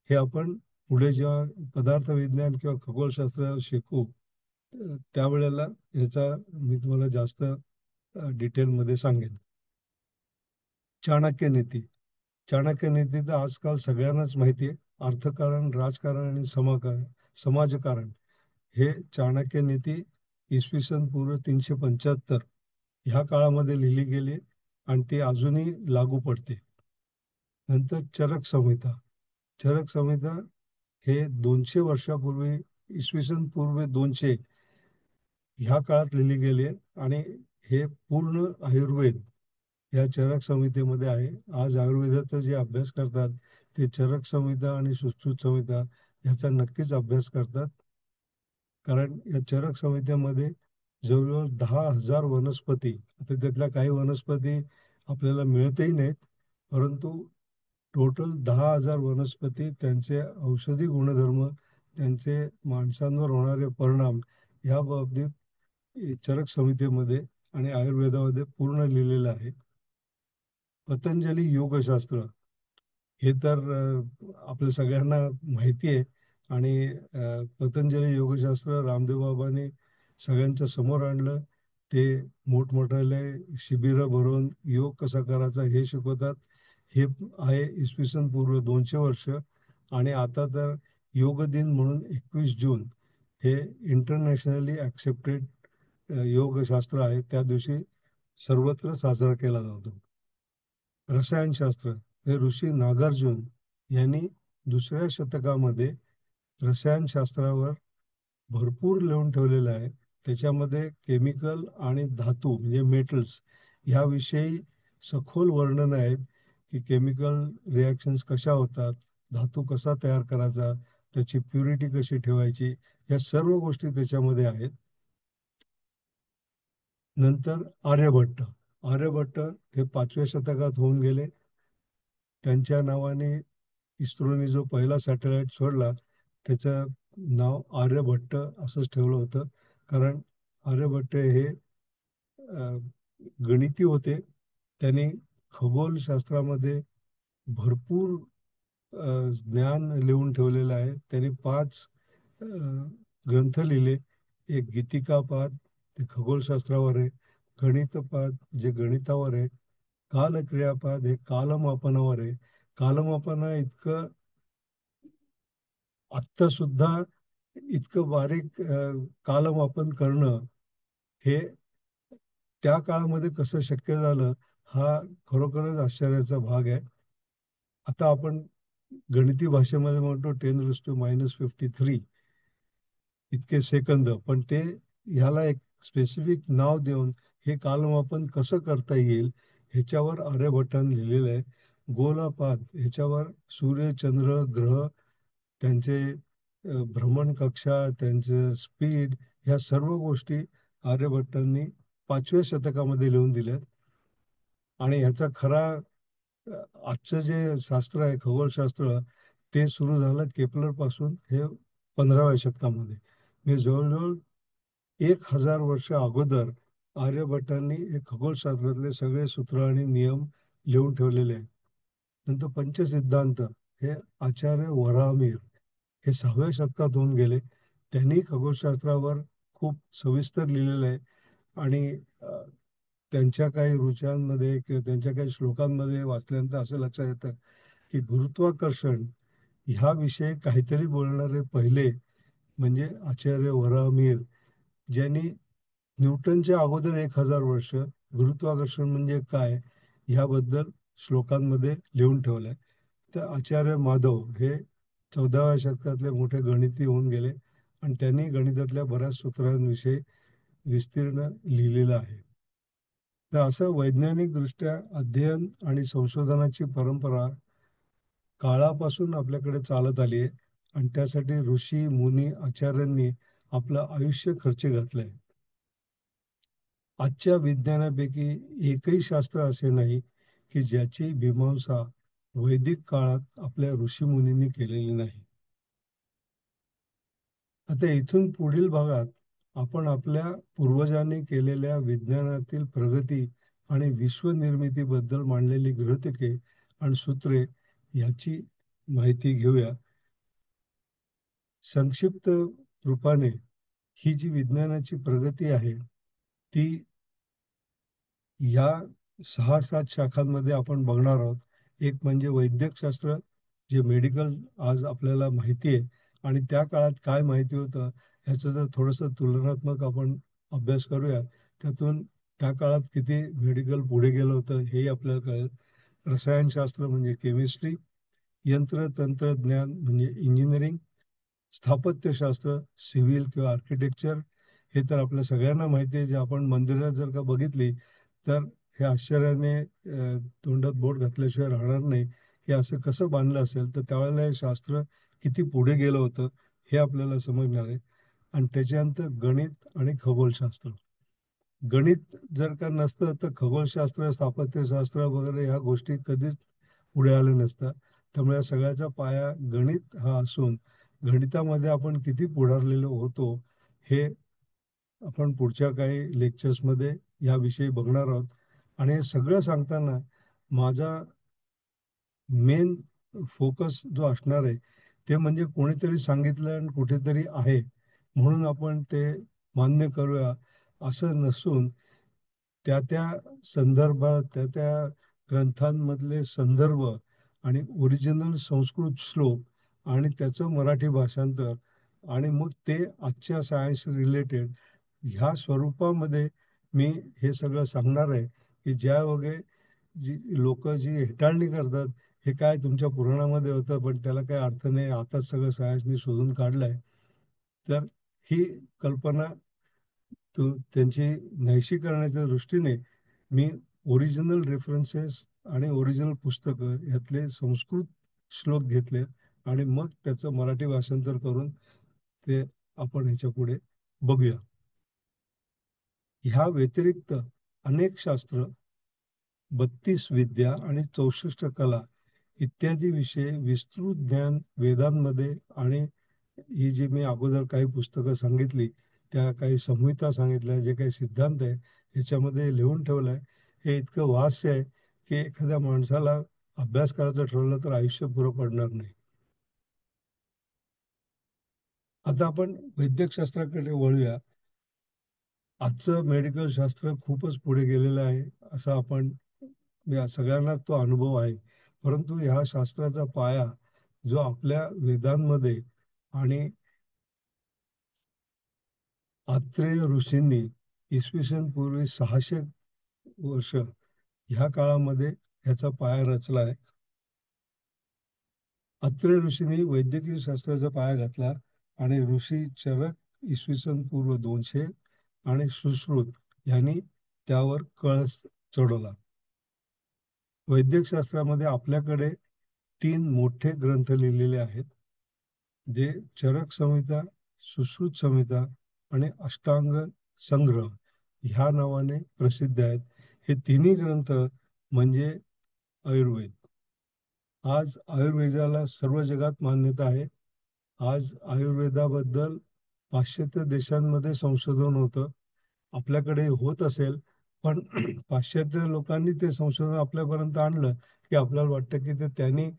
A: हे आपण पुढे जेव्हा पदार्थ विज्ञान किंवा खगोलशास्त्र शिकू त्यावेळेला ह्याचा मी तुम्हाला जास्त डिटेलमध्ये सांगेन. चाणक्य नीती. चाणक्य नीती तर आजकाल सगळ्यांनाच माहिती आहे. अर्थकारण, राजकारण आणि समाजकारण हे चाणक्य नीती इसवी सन पूर्व 375 ह्या काळामध्ये लिहिली गेली आणि ती अजूनही लागू पडते. नंतर चरक संहिता. चरक संहिता हे 200 वर्षापूर्वी, इसवी सन पूर्व 200 ह्या काळात लिहिली गेली आहे. आणि हे पूर्ण आयुर्वेद या चरक संहितेमध्ये आहे. आज आयुर्वेदाचा जे अभ्यास करतात ते चरक संहिता आणि सुश्रुत संहिता ह्याचा नक्कीच अभ्यास करतात. कारण या चरक संहितेमध्ये जवळजवळ 10,000 वनस्पती, आता त्यातल्या काही वनस्पती आपल्याला मिळतही नाहीत, परंतु टोटल 10,000 वनस्पती, त्यांचे औषधी गुणधर्म, त्यांचे माणसांवर होणारे परिणाम या बाबतीत चरक संहितेमध्ये आणि आयुर्वेदामध्ये पूर्ण लिहिलेलं आहे. पतंजली योगशास्त्र हे तर आपल्या सगळ्यांना माहिती आहे. आणि पतंजली योगशास्त्र रामदेव बाबांनी सगळ्यांच्या समोर आणलं. ते मोठमोठाले शिबिरं भरून योग कसा करायचा हे शिकवतात. हे आहे इसवी सन पूर्व 200 वर्ष. आणि आता तर योग दिन म्हणून 21 जून हे इंटरनॅशनली ॲक्सेप्टेड योगशास्त्र आहे. त्या दिवशी सर्वत्र साजरा केला जातो. रसायनशास्त्र हे ऋषी नागार्जुन यांनी 2ऱ्या शतकामध्ये रसायनशास्त्रावर भरपूर लिहून ठेवलेलं आहे. त्याच्यामध्ये केमिकल आणि धातू म्हणजे मेटल्स ह्याविषयी सखोल वर्णन आहेत, की केमिकल रिॲक्शन्स कशा होतात, धातू कसा तयार करायचा, त्याची प्युरिटी कशी ठेवायची, या सर्व गोष्टी त्याच्यामध्ये आहेत. नंतर आर्यभट्ट. आर्यभट्ट हे 5व्या शतकात होऊन गेले. त्यांच्या नावाने इस्रोने जो पहिला सॅटेलाइट सोडला त्याचं नाव आर्यभट्ट असंच ठेवलं होतं. कारण आर्यभट्ट हे गणिती होते. त्यांनी खगोलशास्त्रामध्ये भरपूर ज्ञान लिहून ठेवलेलं आहे. त्यांनी 5 ग्रंथ लिहिले. एक गीतिकापाद ते खगोलशास्त्रावर आहे, गणितपाद जे गणितावर आहे, कालक्रियापाद हे कालमापनावर आहे. कालमापना इतकं आत्ता सुद्धा इतकं बारीक कालमापन करणं हे त्या काळामध्ये कसं शक्य झालं, हा खरोखरच आश्चर्याचा भाग आहे. आता आपण गणिती भाषेमध्ये म्हणतो 10⁻⁻53 इतके सेकंद, पण ते ह्याला एक स्पेसिफिक नाव देऊन हे कालमापन कसं करता येईल ह्याच्यावर आर्यभट्टाने लिहिलेलं आहे. गोलापाद ह्याच्यावर सूर्य, चंद्र, ग्रह, त्यांचे भ्रमण कक्षा, त्यांचं स्पीड, ह्या सर्व गोष्टी आर्यभट्टांनी 5व्या शतकामध्ये लिहून दिल्यात. आणि ह्याचा खरा आजचं जे शास्त्र आहे खगोलशास्त्र, ते सुरू झालं केपलर पासून हे 15व्या शतकामध्ये. म्हणजे जवळजवळ 1000 वर्ष अगोदर आर्यभट्टांनी हे खगोलशास्त्रातले सगळे सूत्र आणि नियम लिहून ठेवलेले आहेत. नंतर पंचसिद्धांत हे आचार्य वराहमिर हे 6व्या शतकात होऊन गेले. त्यांनी खगोलशास्त्रावर खूप सविस्तर लिहिलेलं आहे. आणि त्यांच्या काही रुचांमध्ये किंवा त्यांच्या काही श्लोकांमध्ये वाचल्यानंतर असं लक्षात येतं की गुरुत्वाकर्षण ह्या विषयी काहीतरी बोलणारे पहिले म्हणजे आचार्य वराहमिर, ज्यांनी न्यूटनच्या अगोदर 1000 वर्ष गुरुत्वाकर्षण म्हणजे काय ह्याबद्दल श्लोकांमध्ये लिहून ठेवलंय. तर आचार्य माधव हे 14व्या शतकातले मोठे गणिती होऊन गेले आणि त्यांनी गणितातल्या बऱ्याच सूत्रांविषयी विस्तीर्ण लिहिलेलं आहे. तर असं वैज्ञानिक दृष्ट्या अध्ययन आणि संशोधनाची परंपरा काळापासून आपल्याकडे चालत आली आहे. आणि त्यासाठी ऋषी मुनी आचार्यांनी आपलं आयुष्य खर्ची घातलंय. आजच्या विज्ञानापैकी एकही शास्त्र असे नाही की ज्याची मीमांसा वैदिक काळात आपल्या ऋषीमुनींनी केलेली नाही. आता इथून पुढील भागात आपण आपल्या पूर्वजांनी केलेल्या विज्ञानातील प्रगती आणि विश्वनिर्मितीबद्दल मांडलेली गृहीतके आणि सूत्रे याची माहिती घेऊया. संक्षिप्त रूपाने ही जी विज्ञानाची प्रगती आहे ती या 6-7 शाखांमध्ये आपण बघणार आहोत. एक म्हणजे वैद्यकशास्त्र, जे मेडिकल आज आपल्याला माहिती आहे. आणि त्या काळात काय माहिती होतं ह्याचं जर थोडंसं तुलनात्मक आपण अभ्यास करूया, त्यातून त्या काळात किती मेडिकल पुढे गेलं होतं हेही आपल्याला कळेल. रसायनशास्त्र म्हणजे केमिस्ट्री, यंत्र तंत्रज्ञान म्हणजे इंजिनिअरिंग, स्थापत्यशास्त्र, सिव्हिल किंवा आर्किटेक्चर, हे तर आपल्या सगळ्यांना माहिती आहे. जे आपण मंदिरात जर का बघितली तर हे आश्चर्याने तोंडात बोट घातल्याशिवाय राहणार नाही, की असं कसं बांधलं असेल. तर त्यावेळेला हे शास्त्र किती पुढे गेलं होतं हे आपल्याला समजणार आहे. आणि त्याच्यानंतर गणित आणि खगोलशास्त्र. गणित जर का नसतं तर खगोलशास्त्र, स्थापत्यशास्त्र वगैरे ह्या गोष्टी कधीच पुढे आल्या नसतात. त्यामुळे या सगळ्याचा पाया गणित हा असून गणितामध्ये आपण किती पुढारलेलो होतो हे आपण पुढच्या काही लेक्चर्समध्ये याविषयी बघणार आहोत. आणि हे सगळं सांगताना माझा मेन फोकस जो असणार आहे ते म्हणजे कोणीतरी सांगितलं आणि कुठेतरी आहे म्हणून आपण ते मान्य करूया असं नसून त्या त्या संदर्भात, त्या त्या ग्रंथांमधले संदर्भ आणि ओरिजिनल संस्कृत श्लोक आणि त्याचं मराठी भाषांतर आणि मग ते आजच्या सायन्स रिलेटेड ह्या स्वरूपामध्ये मी हे सगळं सांगणार आहे, की ज्या वगैरे जी लोक जी हेटाळणी करतात, हे काय तुमच्या पुराणामध्ये होतं पण त्याला काही अर्थ नाही, आताच सगळं सायन्सने शोधून काढलंय. तर ही कल्पना त्यांची नाहीशी करण्याच्या दृष्टीने मी ओरिजिनल रेफरन्सेस आणि ओरिजिनल पुस्तकं यातले संस्कृत श्लोक घेतले आणि मग त्याचं मराठी भाषांतर करून ते आपण ह्याच्या पुढे बघूया. ह्या व्यतिरिक्त अनेक शास्त्र, 32 विद्या आणि 64 कला इत्यादी विषय विस्तृत ज्ञान वेदांमध्ये आणि ही जी मी अगोदर काही पुस्तकं सांगितली, त्या काही संहिता सांगितल्या, जे काही सिद्धांत आहे ह्याच्यामध्ये लिहून ठेवलंय. हे इतकं वास्ट आहे की एखाद्या माणसाला अभ्यास करायचं ठरवलं तर आयुष्य पुरं पडणार नाही. आता आपण वैद्यकशास्त्राकडे वळूया. आजचं मेडिकल शास्त्र खूपच पुढे गेलेलं आहे असं आपण या सगळ्यांनाच तो अनुभव आहे. परंतु ह्या शास्त्राचा पाया जो आपल्या वेदांमध्ये आणि आत्रेय ऋषींनी इसवी सन पूर्वी 600 वर्ष ह्या काळामध्ये ह्याचा पाया रचला आहे. अत्रेय ऋषींनी वैद्यकीय शास्त्राचा पाया घातला आणि ऋषी चरक इसवी सन पूर्व 200 आणि सुश्रुत यांनी त्यावर कळस चढवला. वैद्यकशास्त्रामध्ये आपल्याकडे 3 मोठे ग्रंथ लिहिलेले आहेत, जे चरक संहिता, सुश्रुत संहिता आणि अष्टांग संग्रह ह्या नावाने प्रसिद्ध आहेत. हे तिन्ही ग्रंथ म्हणजे आयुर्वेद. आज आयुर्वेदाला सर्व जगात मान्यता आहे. आज आयुर्वेदाबद्दल पाश्चात्य देशांमध्ये संशोधन होतं. आपल्याकडे होत असेल, पण पाश्चात्य लोकांनी ते संशोधन आपल्यापर्यंत आणलं, की आपल्याला वाटतं की ते त्यांनी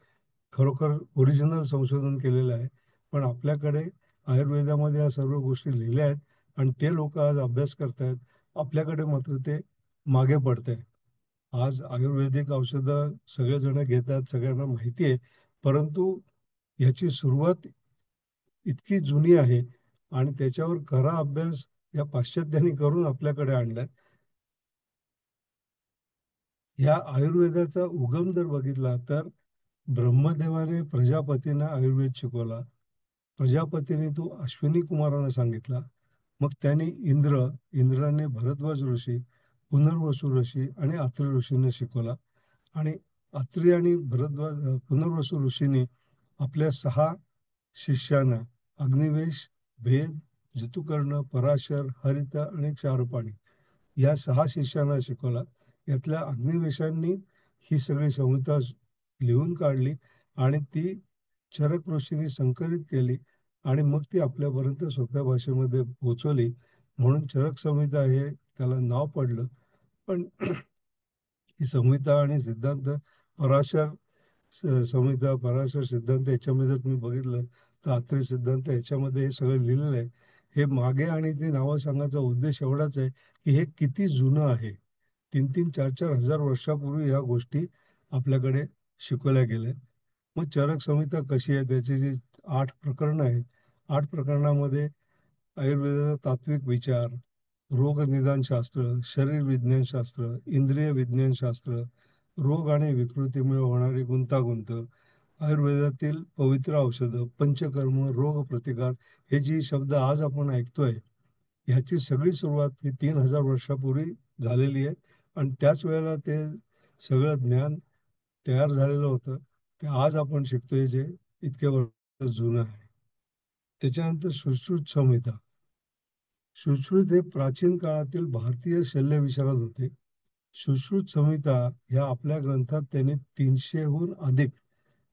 A: खरोखर ओरिजिनल संशोधन केलेलं आहे. पण आपल्याकडे आयुर्वेदामध्ये या सर्व गोष्टी लिहिल्या आहेत आणि ते लोक आज अभ्यास करतायत. आपल्याकडे मात्र ते मागे पडतंय. आज आयुर्वेदिक औषधं सगळेजण घेतात, सगळ्यांना माहिती आहे. परंतु याची सुरुवात इतकी जुनी आहे आणि त्याच्यावर खरा अभ्यास या पाश्चात्यांनी करून आपल्याकडे आणलाय. या आयुर्वेदाचा उगम जर बघितला तर ब्रह्मदेवाने प्रजापतींना आयुर्वेद शिकवला. प्रजापतीने तो अश्विनी कुमारांना सांगितला. मग त्याने इंद्राने भरद्वाज ऋषी, पुनर्वसू ऋषी आणि अत्रि ऋषींना शिकवला. आणि अत्रि आणि पुनर्वसू ऋषींनी आपल्या 6 शिष्यांना अग्निवेश, भेद, जितुकर्ण, पराशर, हरित आणि क्षारपाणी या 6 शिष्यांना शिकवला. यातल्या अग्निवेशांनी ही सगळी संहिता लिहून काढली आणि ती चरक ऋषींनी संकलित केली आणि मग ती आपल्यापर्यंत सोप्या भाषेमध्ये पोहोचवली. म्हणून चरक संहिता हे त्याला नाव पडलं. पण ही संहिता आणि सिद्धांत पराशर संहिता, पराशर सिद्धांत याच्यामध्ये जर तुम्ही बघितलं तर अत्रि सिद्धांत याच्यामध्ये हे सगळं लिहिलेलं आहे. हे मागे आणि ती नावं सांगायचा उद्देश एवढाच आहे की हे किती जुनं आहे. 3-3, 4-4 हजार वर्षापूर्वी ह्या गोष्टी आपल्याकडे शिकवल्या गेल्या. मग चरक संहिता कशी आहे, त्याची जी 8 प्रकरणं आहेत, 8 प्रकरणामध्ये आयुर्वेदाचा तात्विक विचार, रोगनिदानशास्त्र, शरीर विज्ञानशास्त्र, इंद्रिय विज्ञानशास्त्र, रोग आणि विकृतीमुळे होणारी गुंतागुंत, आयुर्वेदातील पवित्र औषधं, पंचकर्म, रोग प्रतिकार हे जी शब्द आज आपण ऐकतोय, ह्याची सगळी सुरुवात ही 3000 वर्षापूर्वी झालेली आहे. आणि त्याच वेळेला ते सगळं ज्ञान तयार झालेलं होतं, ते आज आपण शिकतोय जे इतक्या वर्ष जुनं आहे. त्याच्यानंतर सुश्रुत संहिता. सुश्रुत हे प्राचीन काळातील भारतीय शल्यविशारद होते. सुश्रुत संहिता ह्या आपल्या ग्रंथात त्यांनी 300हून अधिक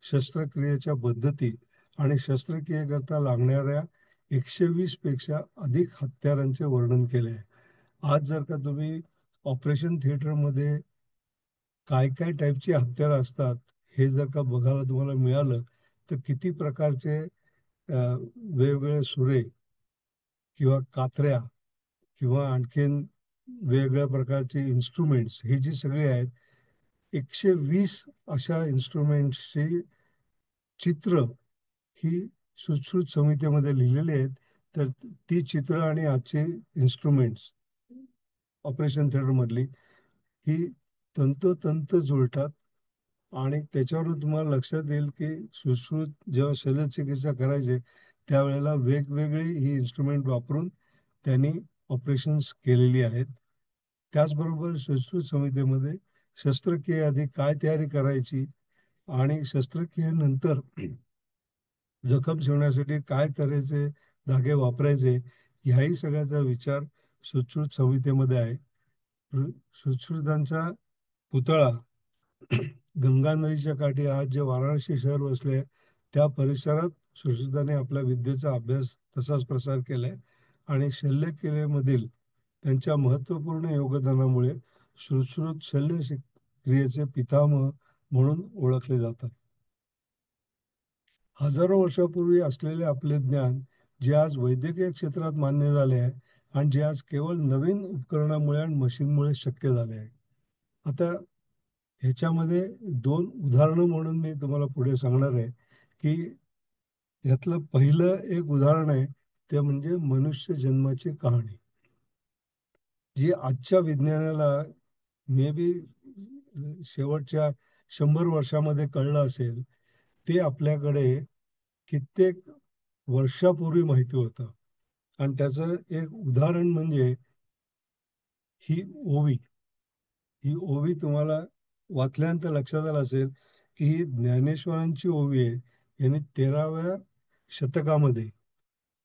A: शस्त्रक्रियेच्या पद्धती आणि शस्त्रक्रियेकरता लागणाऱ्या 120 पेक्षा अधिक हत्यारांचे वर्णन केले आहे. आज जर का तुम्ही ऑपरेशन थिएटरमध्ये काय काय टाईपची हत्यारं असतात हे जर का बघायला तुम्हाला मिळालं, तर किती प्रकारचे वेगवेगळे सुरे किंवा कात्र्या किंवा आणखीन वेगवेगळ्या प्रकारचे इन्स्ट्रुमेंट्स ही जी सगळी आहेत, 120 अशा इन्स्ट्रुमेंट्सची चित्र ही सुश्रुत संहितेमध्ये लिहिलेली आहेत. तर ती चित्र आणि आजचे इन्स्ट्रुमेंट्स ऑपरेशन थिएटर मधली ही तंतोतंत जुळतात. आणि त्याच्यावरून तुम्हाला लक्षात येईल की सुश्रुत जेव्हा शल्यचिकित्सा करायचे त्यावेळेला वेगवेगळी ही इन्स्ट्रुमेंट वापरून त्यांनी ऑपरेशन्स केलेली आहेत. त्याचबरोबर सुश्रुत संहितेमध्ये शस्त्रक्रियेआधी काय तयारी करायची आणि शस्त्रक्रियेनंतर जखम शिवण्यासाठी काय तऱ्हेचे धागे वापरायचे ह्याही सगळ्याचा विचार सुश्रुत संहितेमध्ये आहे. सुश्रुतांचा पुतळा गंगा नदीच्या काठी आज जे वाराणसी शहर वसले त्या परिसरात सुश्रुतांनी आपल्या विद्येचा अभ्यास तसाच प्रसार केलाय. आणि शल्यक्रियेमधील त्यांच्या महत्त्वपूर्ण योगदानामुळे सुश्रुत शल्यक्रियेचे पितामह म्हणून ओळखले जातात. हजारो वर्षापूर्वी असलेले आपले ज्ञान जे आज वैद्यकीय क्षेत्रात मान्य झाले आहे आणि जे आज केवळ नवीन उपकरणामुळे आणि मशीनमुळे शक्य झाले आहे. आता ह्याच्यामध्ये 2 उदाहरणं म्हणून मी तुम्हाला पुढे सांगणार आहे, की यातलं पहिलं एक उदाहरण आहे, ते म्हणजे मनुष्य जन्माची कहाणी. जी आजच्या विज्ञानाला मे बी शेवटच्या 100 वर्षामध्ये कळलं असेल, ते आपल्याकडे कित्येक वर्षापूर्वी माहिती होतं. आणि त्याचं एक उदाहरण म्हणजे ही ओवी. ही ओवी तुम्हाला वाचल्यानंतर लक्षात आलं असेल, की ही ज्ञानेश्वरांची ओवी आहे. यांनी 13व्या शतकामध्ये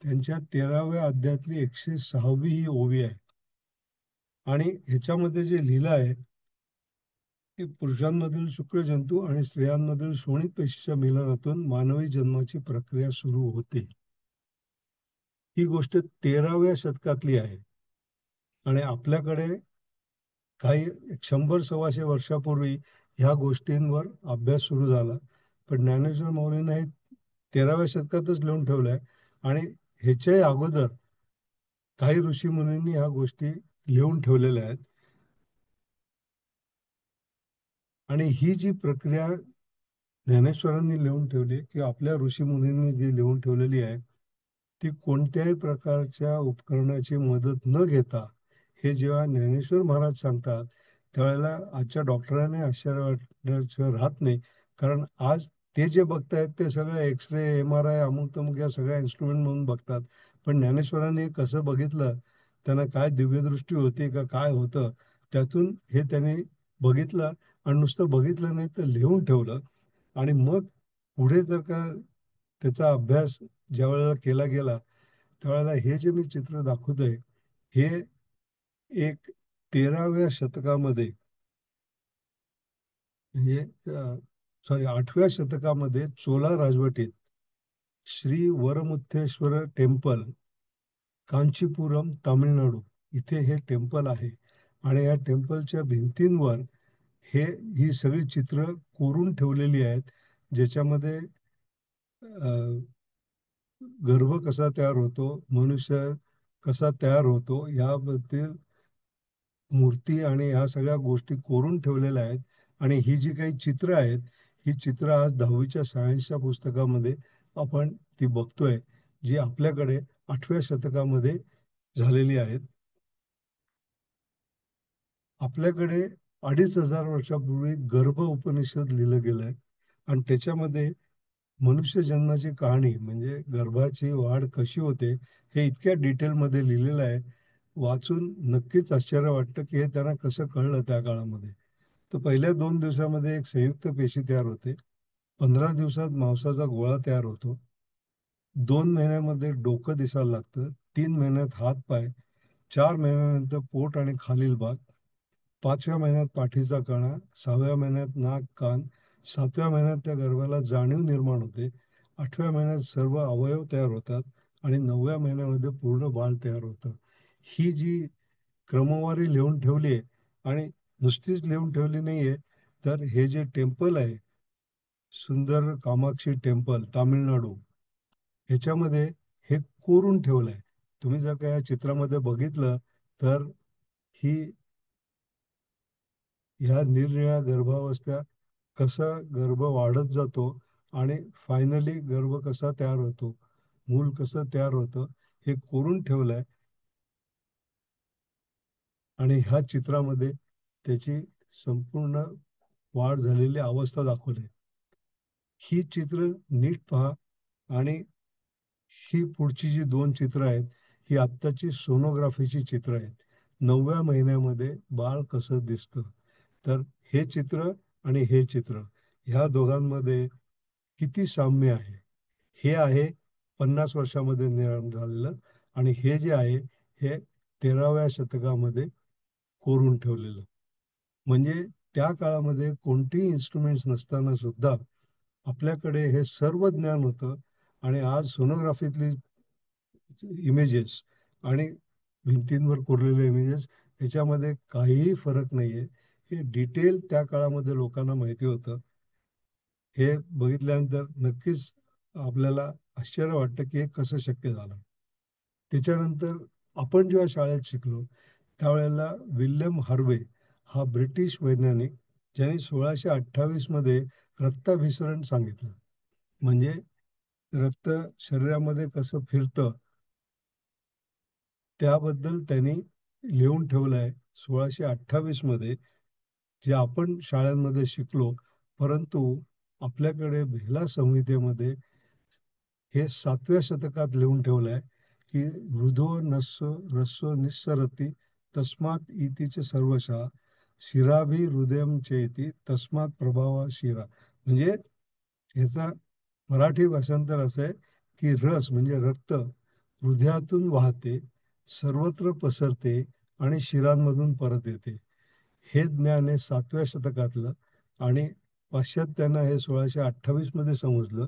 A: त्यांच्या 13व्या अध्यायातली 106वी ही ओवी आहे. आणि ह्याच्यामध्ये जे लिहिलं आहे, की पुरुषांमधील शुक्रजंतू आणि स्त्रियांमधील शोणित पेशीच्या मिलनातून मानवी जन्माची प्रक्रिया सुरू होते. ही गोष्ट 13व्या शतकातली आहे. आणि आपल्याकडे काही 100-125 वर्षापूर्वी ह्या गोष्टींवर अभ्यास सुरू झाला. पण ज्ञानेश्वर माऊलींना हे 13व्या शतकातच लिहून ठेवलंय. आणि ह्याच्याही अगोदर काही ऋषीमुनींनी ह्या गोष्टी लिहून ठेवलेल्या आहेत. आणि ही जी प्रक्रिया ज्ञानेश्वरांनी लिहून ठेवली किंवा आपल्या ऋषीमुनींनी जी लिहून ठेवलेली आहे, ती कोणत्याही प्रकारच्या उपकरणाची मदत न घेता हे जेव्हा ज्ञानेश्वर महाराज सांगतात, त्यावेळेला आजच्या डॉक्टरांनी आश्चर्य वाटण्याचं राहत नाही. कारण आज ते जे बघतायत ते सगळं एक्स-रे, एम-आर-आय, अमुक-तमुक या सगळ्या इन्स्ट्रुमेंट म्हणून बघतात. पण ज्ञानेश्वरांनी कसं बघितलं, त्यांना काय दिव्यदृष्टी होती का काय होतं, त्यातून हे त्यांनी बघितलं. आणि नुसतं बघितलं नाही तर लिहून ठेवलं. आणि मग पुढे जर का त्याचा अभ्यास ज्या वेळेला केला गेला, त्यावेळेला हे जे मी चित्र दाखवतोय, हे एक 13व्या शतकामध्ये म्हणजे सॉरी 8व्या शतकामध्ये चोला राजवटीत श्री वरमुथेश्वर टेम्पल, कांचीपुरम, तामिळनाडू इथे हे टेम्पल आहे. आणि या टेम्पलच्या भिंतींवर हे ही सगळी चित्र कोरून ठेवलेली आहेत, ज्याच्यामध्ये गर्भ कसा तयार होतो, मनुष्य कसा तयार होतो याबद्दल मूर्ती आणि ह्या सगळ्या गोष्टी कोरून ठेवलेल्या आहेत. आणि ही जी काही चित्र आहेत, ही चित्र आज 10वीच्या सायन्सच्या पुस्तकामध्ये आपण ती बघतोय, जी आपल्याकडे 8व्या शतकामध्ये झालेली आहेत. आपल्याकडे 2500 वर्षापूर्वी गर्भ उपनिषद लिहिलं गेलंय. आणि त्याच्यामध्ये मनुष्य जन्माची कहाणी म्हणजे गर्भाची वाढ कशी होते हे इतक्या डिटेलमध्ये लिहिलेलं आहे. वाचून नक्कीच आश्चर्य वाटतं की हे त्यांना कसं कळलं त्या काळामध्ये. तर पहिल्या 2 दिवसामध्ये एक संयुक्त पेशी तयार होते. 15 दिवसात मांसाचा गोळा तयार होतो. 2 महिन्यामध्ये डोकं दिसायला लागतं. 3 महिन्यात हात पाय, 4 महिन्यानंतर पोट आणि खालील भाग, 5व्या महिन्यात पाठीचा कणा, 6व्या महिन्यात नाक कान, 7व्या महिन्यात त्या गर्भाला जाणीव निर्माण होते, 8व्या महिन्यात सर्व अवयव तयार होतात आणि 9व्या महिन्यामध्ये पूर्ण बाळ तयार होतं. ही जी क्रमवारी लिहून ठेवली आहे आणि नुसतीच लिहून ठेवली नाहीये, तर हे जे टेम्पल आहे, सुंदर कामाक्षी टेम्पल तामिळनाडू, ह्याच्यामध्ये हे कोरून ठेवलंय. तुम्ही जर का या चित्रामध्ये बघितलं तर ही ह्या निरनिळ्या गर्भावस्था, कसा गर्भ वाढत जातो आणि फायनली गर्भ कसा तयार होतो, मूल कसं तयार होतं, हे कोरून ठेवलंय. आणि ह्या चित्रामध्ये त्याची संपूर्ण वाढ झालेली अवस्था दाखवली. ही चित्र नीट पहा. आणि ही पुढची जी 2 चित्र आहेत, ही आत्ताची सोनोग्राफीची चित्र आहेत. 9व्या महिन्यामध्ये बाळ कसं दिसतं. तर हे चित्र आणि हे चित्र, ह्या दोघांमध्ये किती साम्य आहे. हे आहे 50 वर्षामध्ये निर्माण झालेलं आणि हे जे आहे हे 13व्या शतकामध्ये कोरून ठेवलेलं. म्हणजे त्या काळामध्ये कोणतीही इन्स्ट्रुमेंट्स नसताना सुद्धा आपल्याकडे हे सर्व ज्ञान होतं. आणि आज सोनोग्राफीतली इमेजेस आणि भिंतींवर कोरलेले इमेजेस, ह्याच्यामध्ये काहीही फरक नाहीये. हे डिटेल त्या काळामध्ये लोकांना माहिती होतं. हे बघितल्यानंतर नक्कीच आपल्याला आश्चर्य वाटतं की हे कसं शक्य झालं. त्याच्यानंतर आपण जेव्हा शाळेत शिकलो त्यावेळेला विल्यम हार्वे हा ब्रिटिश वैज्ञानिक, ज्यांनी 1628 मध्ये रक्ताभिसरण सांगितलं. म्हणजे रक्त शरीरामध्ये कसं फिरतं त्याबद्दल त्यांनी लिहून ठेवलंय 1628 मध्ये, जे आपण शाळांमध्ये शिकलो. परंतु आपल्याकडे भिला संहितेमध्ये हे 7व्या शतकात लिहून ठेवलंय की हृदो नस्सो रस्सो निस्सरती तस्मात इतीचे सर्वशः शिराभी हृदयम चेती तस्मात प्रभावा शिरा. म्हणजे ह्याचा मराठी भाषांतर असं आहे की रस म्हणजे रक्त हृदयातून वाहते, सर्वत्र पसरते आणि शिरांमधून परत येते. हे ज्ञान आहे 7व्या शतकातलं. आणि पाश्चात्यांना हे 1628 मध्ये समजलं.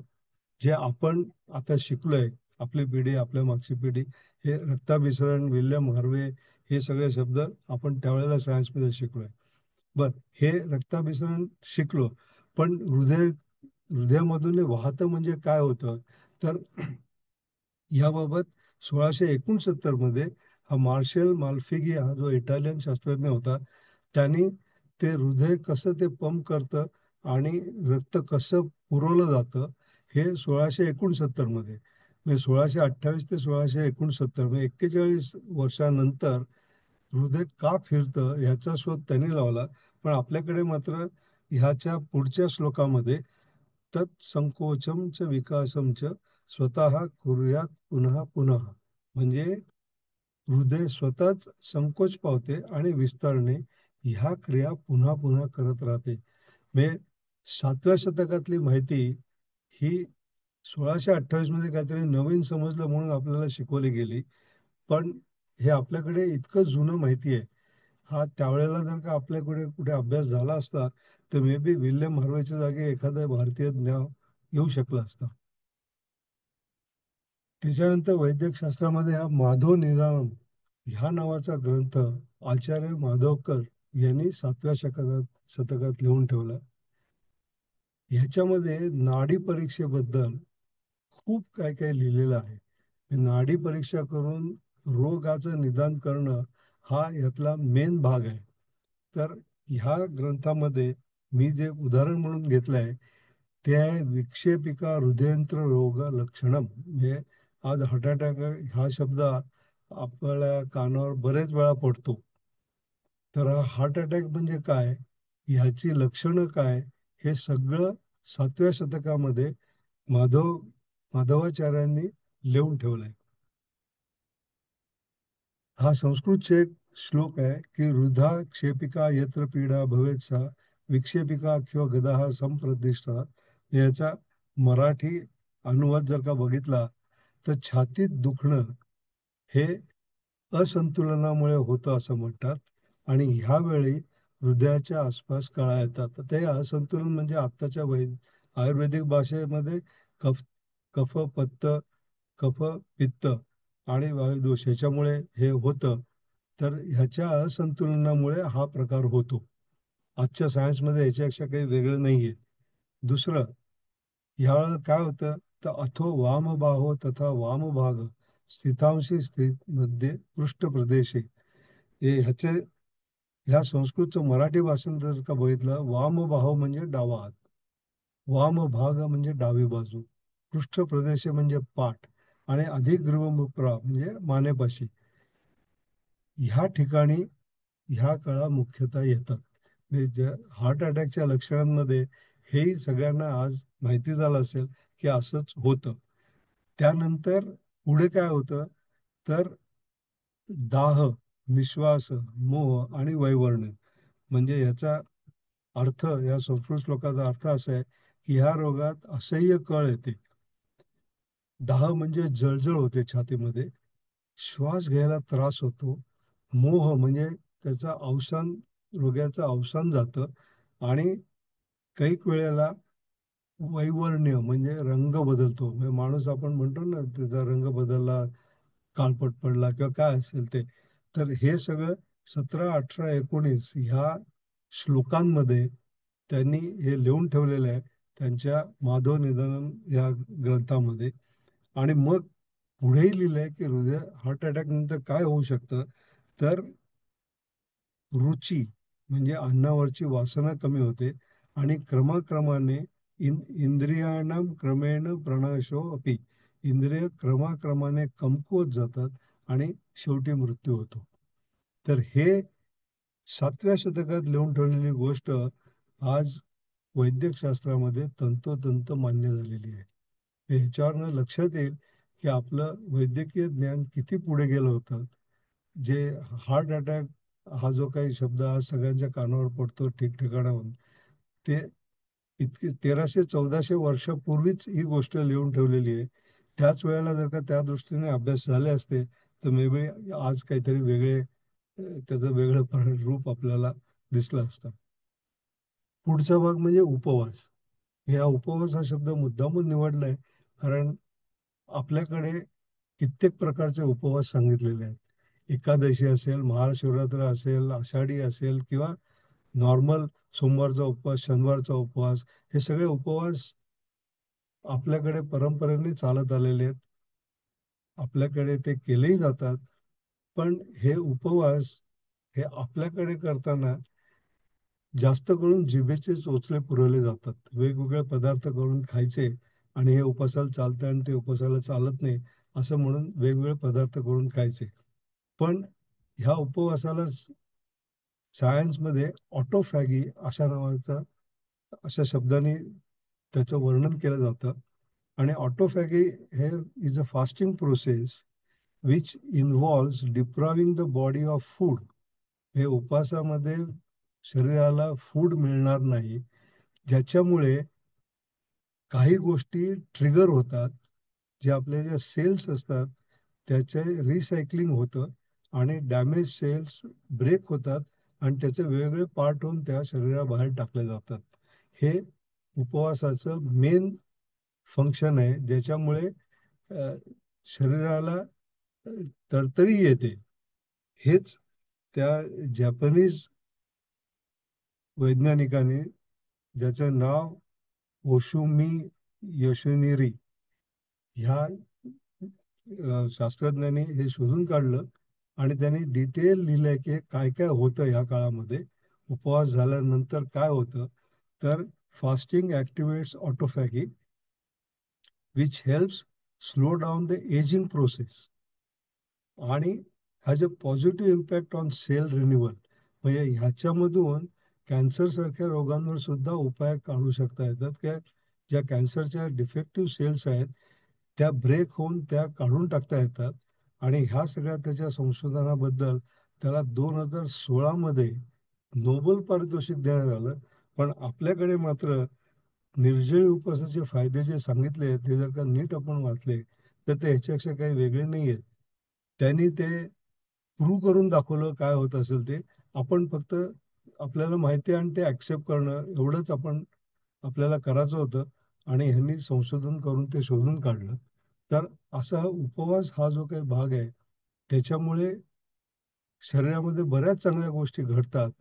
A: जे आपण आता शिकलोय, आपली पिढी, आपल्या मागची पिढी, हे रक्ताभिसरण, विल्यम हार्वे, हे सगळे शब्द आपण त्यावेळेला सायन्समध्ये शिकलोय. बर, हे रक्ताभिसरण शिकलो, पण हृदयामधून हे वाहतं म्हणजे काय होतं. तर याबाबत 1669 मध्ये हा मार्शल माल्फिगी हा जो इटालियन शास्त्रज्ञ होता, त्यांनी ते हृदय कसं ते पंप करतं आणि रक्त कसं पुरवलं जातं, हे 1669 मध्ये, म्हणजे 1628 ते 1669, म्हणजे 41 वर्षानंतर हृदय का फिरतं ह्याचा शोध त्यांनी लावला. पण आपल्याकडे मात्र ह्याच्या पुढच्या श्लोकामध्ये तत्संकोचम च विकासम च स्वतः करूयात पुन्हा पुन्हा, म्हणजे हृदय स्वतःच संकोच पावते आणि विस्तारणे ह्या क्रिया पुन्हा पुन्हा करत राहते. म्हणजे 7व्या शतकातली माहिती ही 1628 मध्ये काहीतरी नवीन समजलं म्हणून आपल्याला शिकवली गेली. पण हे आपल्याकडे इतकं जुनं माहिती आहे. हा त्यावेळेला जर का आपल्याकडे कुठे अभ्यास झाला असता तर मे बी विल्यम हार्वेच्या जागी एखादा भारतीय नाव येऊ शकलं असतं. त्याच्यानंतर वैद्यकशास्त्रामध्ये हा माधव निदानम ह्या नावाचा ग्रंथ आचार्य माधवकर यांनी 7व्या शतकात लिहून ठेवला. ह्याच्यामध्ये नाडी परीक्षेबद्दल खूप काय काय लिहिलेलं आहे. नाडी परीक्षा करून रोगाचं निदान करणं हा यातला मेन भाग आहे. तर ह्या ग्रंथामध्ये मी जे उदाहरण म्हणून घेतलंय ते आहे विक्षेपिका हृदयंत्र रोग लक्षणम. म्हणजे आज हार्ट अटॅक हा शब्द आपल्या कानावर बरेच वेळा पडतो. तर हा हार्ट अटॅक म्हणजे काय, ह्याची लक्षणं काय, हे सगळं 7व्या शतकामध्ये माधवाचार्यांनी लिहून ठेवलाय. हा संस्कृतचे एक श्लोक आहे की वृद्धा क्षेपिका यत्र पीडा भवेत सा विक्षेपिका किंवा गदा संप्रदिष्टा. याचा मराठी अनुवाद जर का बघितला तर छातीत दुखणं हे असंतुलनामुळे होतं असं म्हणतात. आणि ह्यावेळी हृदयाच्या आसपास कळा येतात. तर ते असंतुलन म्हणजे आत्ताच्या आयुर्वेदिक भाषेमध्ये कफ कफ पत्त कफ पित्त आणि वायुदोष ह्याच्यामुळे हे होतं. तर ह्याच्या असंतुलनामुळे हा प्रकार होतो. आजच्या सायन्समध्ये ह्याच्यापेक्षा काही वेगळं नाहीये. दुसरं, ह्यावेळेला काय होतं तर अथो वामबाहो तथा वामभाग स्थितांशी स्थित मध्ये पृष्ठ प्रदेशे. हे ह्याचे ह्या संस्कृतचं मराठी भाषांतर जर का बघितलं, वामबाहो म्हणजे डावा हात, वामभाग म्हणजे डावी बाजू, पृष्ठ प्रदेश म्हणजे पाठ आणि अधिग्रीवमुप्रा म्हणजे मानेपाशी. ह्या ठिकाणी ह्या कळा मुख्यतः येतात. म्हणजे हार्ट अटॅकच्या लक्षणांमध्ये हेही सगळ्यांना आज माहिती झालं असेल की असंच होतं. त्यानंतर पुढे काय होतं तर दाह, निश्वास, मोह आणि वैवर्ण. म्हणजे याचा अर्थ, या संस्कृत श्लोकाचा अर्थ असा आहे की ह्या रोगात असह्य कळ येते. दाह म्हणजे जळजळ होते छातीमध्ये, श्वास घ्यायला त्रास होतो, मोह म्हणजे त्याचा अवसान, रोग्याचं अवसान जातं. आणि काही वेळेला वैवर्ण्य म्हणजे रंग बदलतो. म्हणजे माणूस आपण म्हणतो ना त्याचा रंग बदलला, काळपट पडला किंवा काय असेल ते. तर हे सगळं 17, 18, 19 ह्या श्लोकांमध्ये त्यांनी हे लिहून ठेवलेलं आहे त्यांच्या माधव निधनम या ग्रंथामध्ये. आणि मग पुढेही लिहिलंय की हार्ट अटॅक नंतर काय होऊ शकतं तर रुची म्हणजे अन्नावरची वासना कमी होते आणि क्रमाक्रमाने इंद्रियाणाम क्रमेण प्रणशो अपि. इंद्रिय क्रमाक्रमाने कमकुवत जातात आणि शेवटी मृत्यू होतो. तर हे 7व्या शतकात लिहून ठेवलेली गोष्ट आज वैद्यकशास्त्रामध्ये तंतोतंत मान्य झालेली आहे. ह्याच्यावरनं लक्षात येईल की आपलं वैद्यकीय ज्ञान किती पुढे गेलं होतं. जे हार्ट अटॅक हा जो काही शब्द आज सगळ्यांच्या कानावर पडतो ठिकठिकाणाहून, ते इतकी 1300-1400 वर्षापूर्वीच ही गोष्ट लिहून ठेवलेली आहे. त्याच वेळेला जर का त्या दृष्टीने अभ्यास झाले असते तर मे बी आज काहीतरी वेगळे त्याचं वेगळं रूप आपल्याला दिसलं असतं. पुढचा भाग म्हणजे उपवास. या उपवास हा शब्द मुद्दामून निवडलाय कारण आपल्याकडे कित्येक प्रकारचे उपवास सांगितलेले आहेत. एकादशी असेल, महाशिवरात्र असेल, आषाढी असेल किंवा नॉर्मल सोमवारचा उपवास, शनिवारचा उपवास, हे सगळे उपवास आपल्याकडे परंपरेने चालत आलेले आहेत. आपल्याकडे ते केलेही जातात. पण हे उपवास हे आपल्याकडे करताना जास्त करून जिभेचे चोचले पुरवले जातात. वेगवेगळे पदार्थ करून खायचे आणि हे उपासाला चालतं आणि ते उपासाला चालत नाही असं म्हणून वेगवेगळे पदार्थ करून खायचे. पण ह्या उपवासाला सायन्समध्ये ऑटोफॅगी अशा नावाचा, अशा शब्दाने त्याचं वर्णन केलं जातं. आणि ऑटोफॅगी हे is a fasting process which involves depriving the body of food. हे उपवासामध्ये शरीराला फूड मिळणार नाही, ज्याच्यामुळे काही गोष्टी ट्रिगर होतात. जे आपले जे सेल्स असतात त्याचे रिसायकलिंग होतं आणि डॅमेज सेल्स ब्रेक होतात आणि त्याचे वेगवेगळे पार्ट होऊन त्या शरीराबाहेर टाकले जातात. हे उपवासाचं मेन फंक्शन आहे, ज्याच्यामुळे शरीराला तरतरी येते. हेच त्या जॅपनीज वैज्ञानिकाने, ज्याचं नाव ओशुमी योशिनोरी, ह्या शास्त्रज्ञांनी हे शोधून काढलं आणि त्यांनी डिटेल लिहिलंय की काय काय होतं ह्या काळामध्ये, उपवास झाल्यानंतर काय होतं. तर fasting activates autophagy which helps slow down the ageing process आणि has a positive impact on cell renewal. म्हणजे ह्याच्यामधून कॅन्सर सारख्या रोगांवर सुद्धा उपाय काढू शकता येतात. ज्या कॅन्सरच्या डिफेक्टिव्ह सेल्स आहेत त्या ब्रेक होऊन त्या काढून टाकता येतात. आणि ह्या सगळ्या त्याच्या संशोधनाबद्दल त्याला 2016 मध्ये नोबेल पारितोषिक देण्यात आलं. पण आपल्याकडे मात्र निर्जळी उपवासाचे फायदे जे सांगितले ते जर का नीट आपण वाचले तर ते ह्याच्यापेक्षा काही वेगळे नाही आहेत. त्यांनी ते प्रूव्ह करून दाखवलं काय होत असेल ते. आपण फक्त आपल्याला माहिती आहे आणि ते ऍक्सेप्ट करणं एवढंच आपल्याला करायचं होतं. आणि ह्यांनी संशोधन करून ते शोधून काढलं. तर असा उपवास हा जो काही भाग आहे त्याच्यामुळे शरीरामध्ये बऱ्याच चांगल्या गोष्टी घडतात.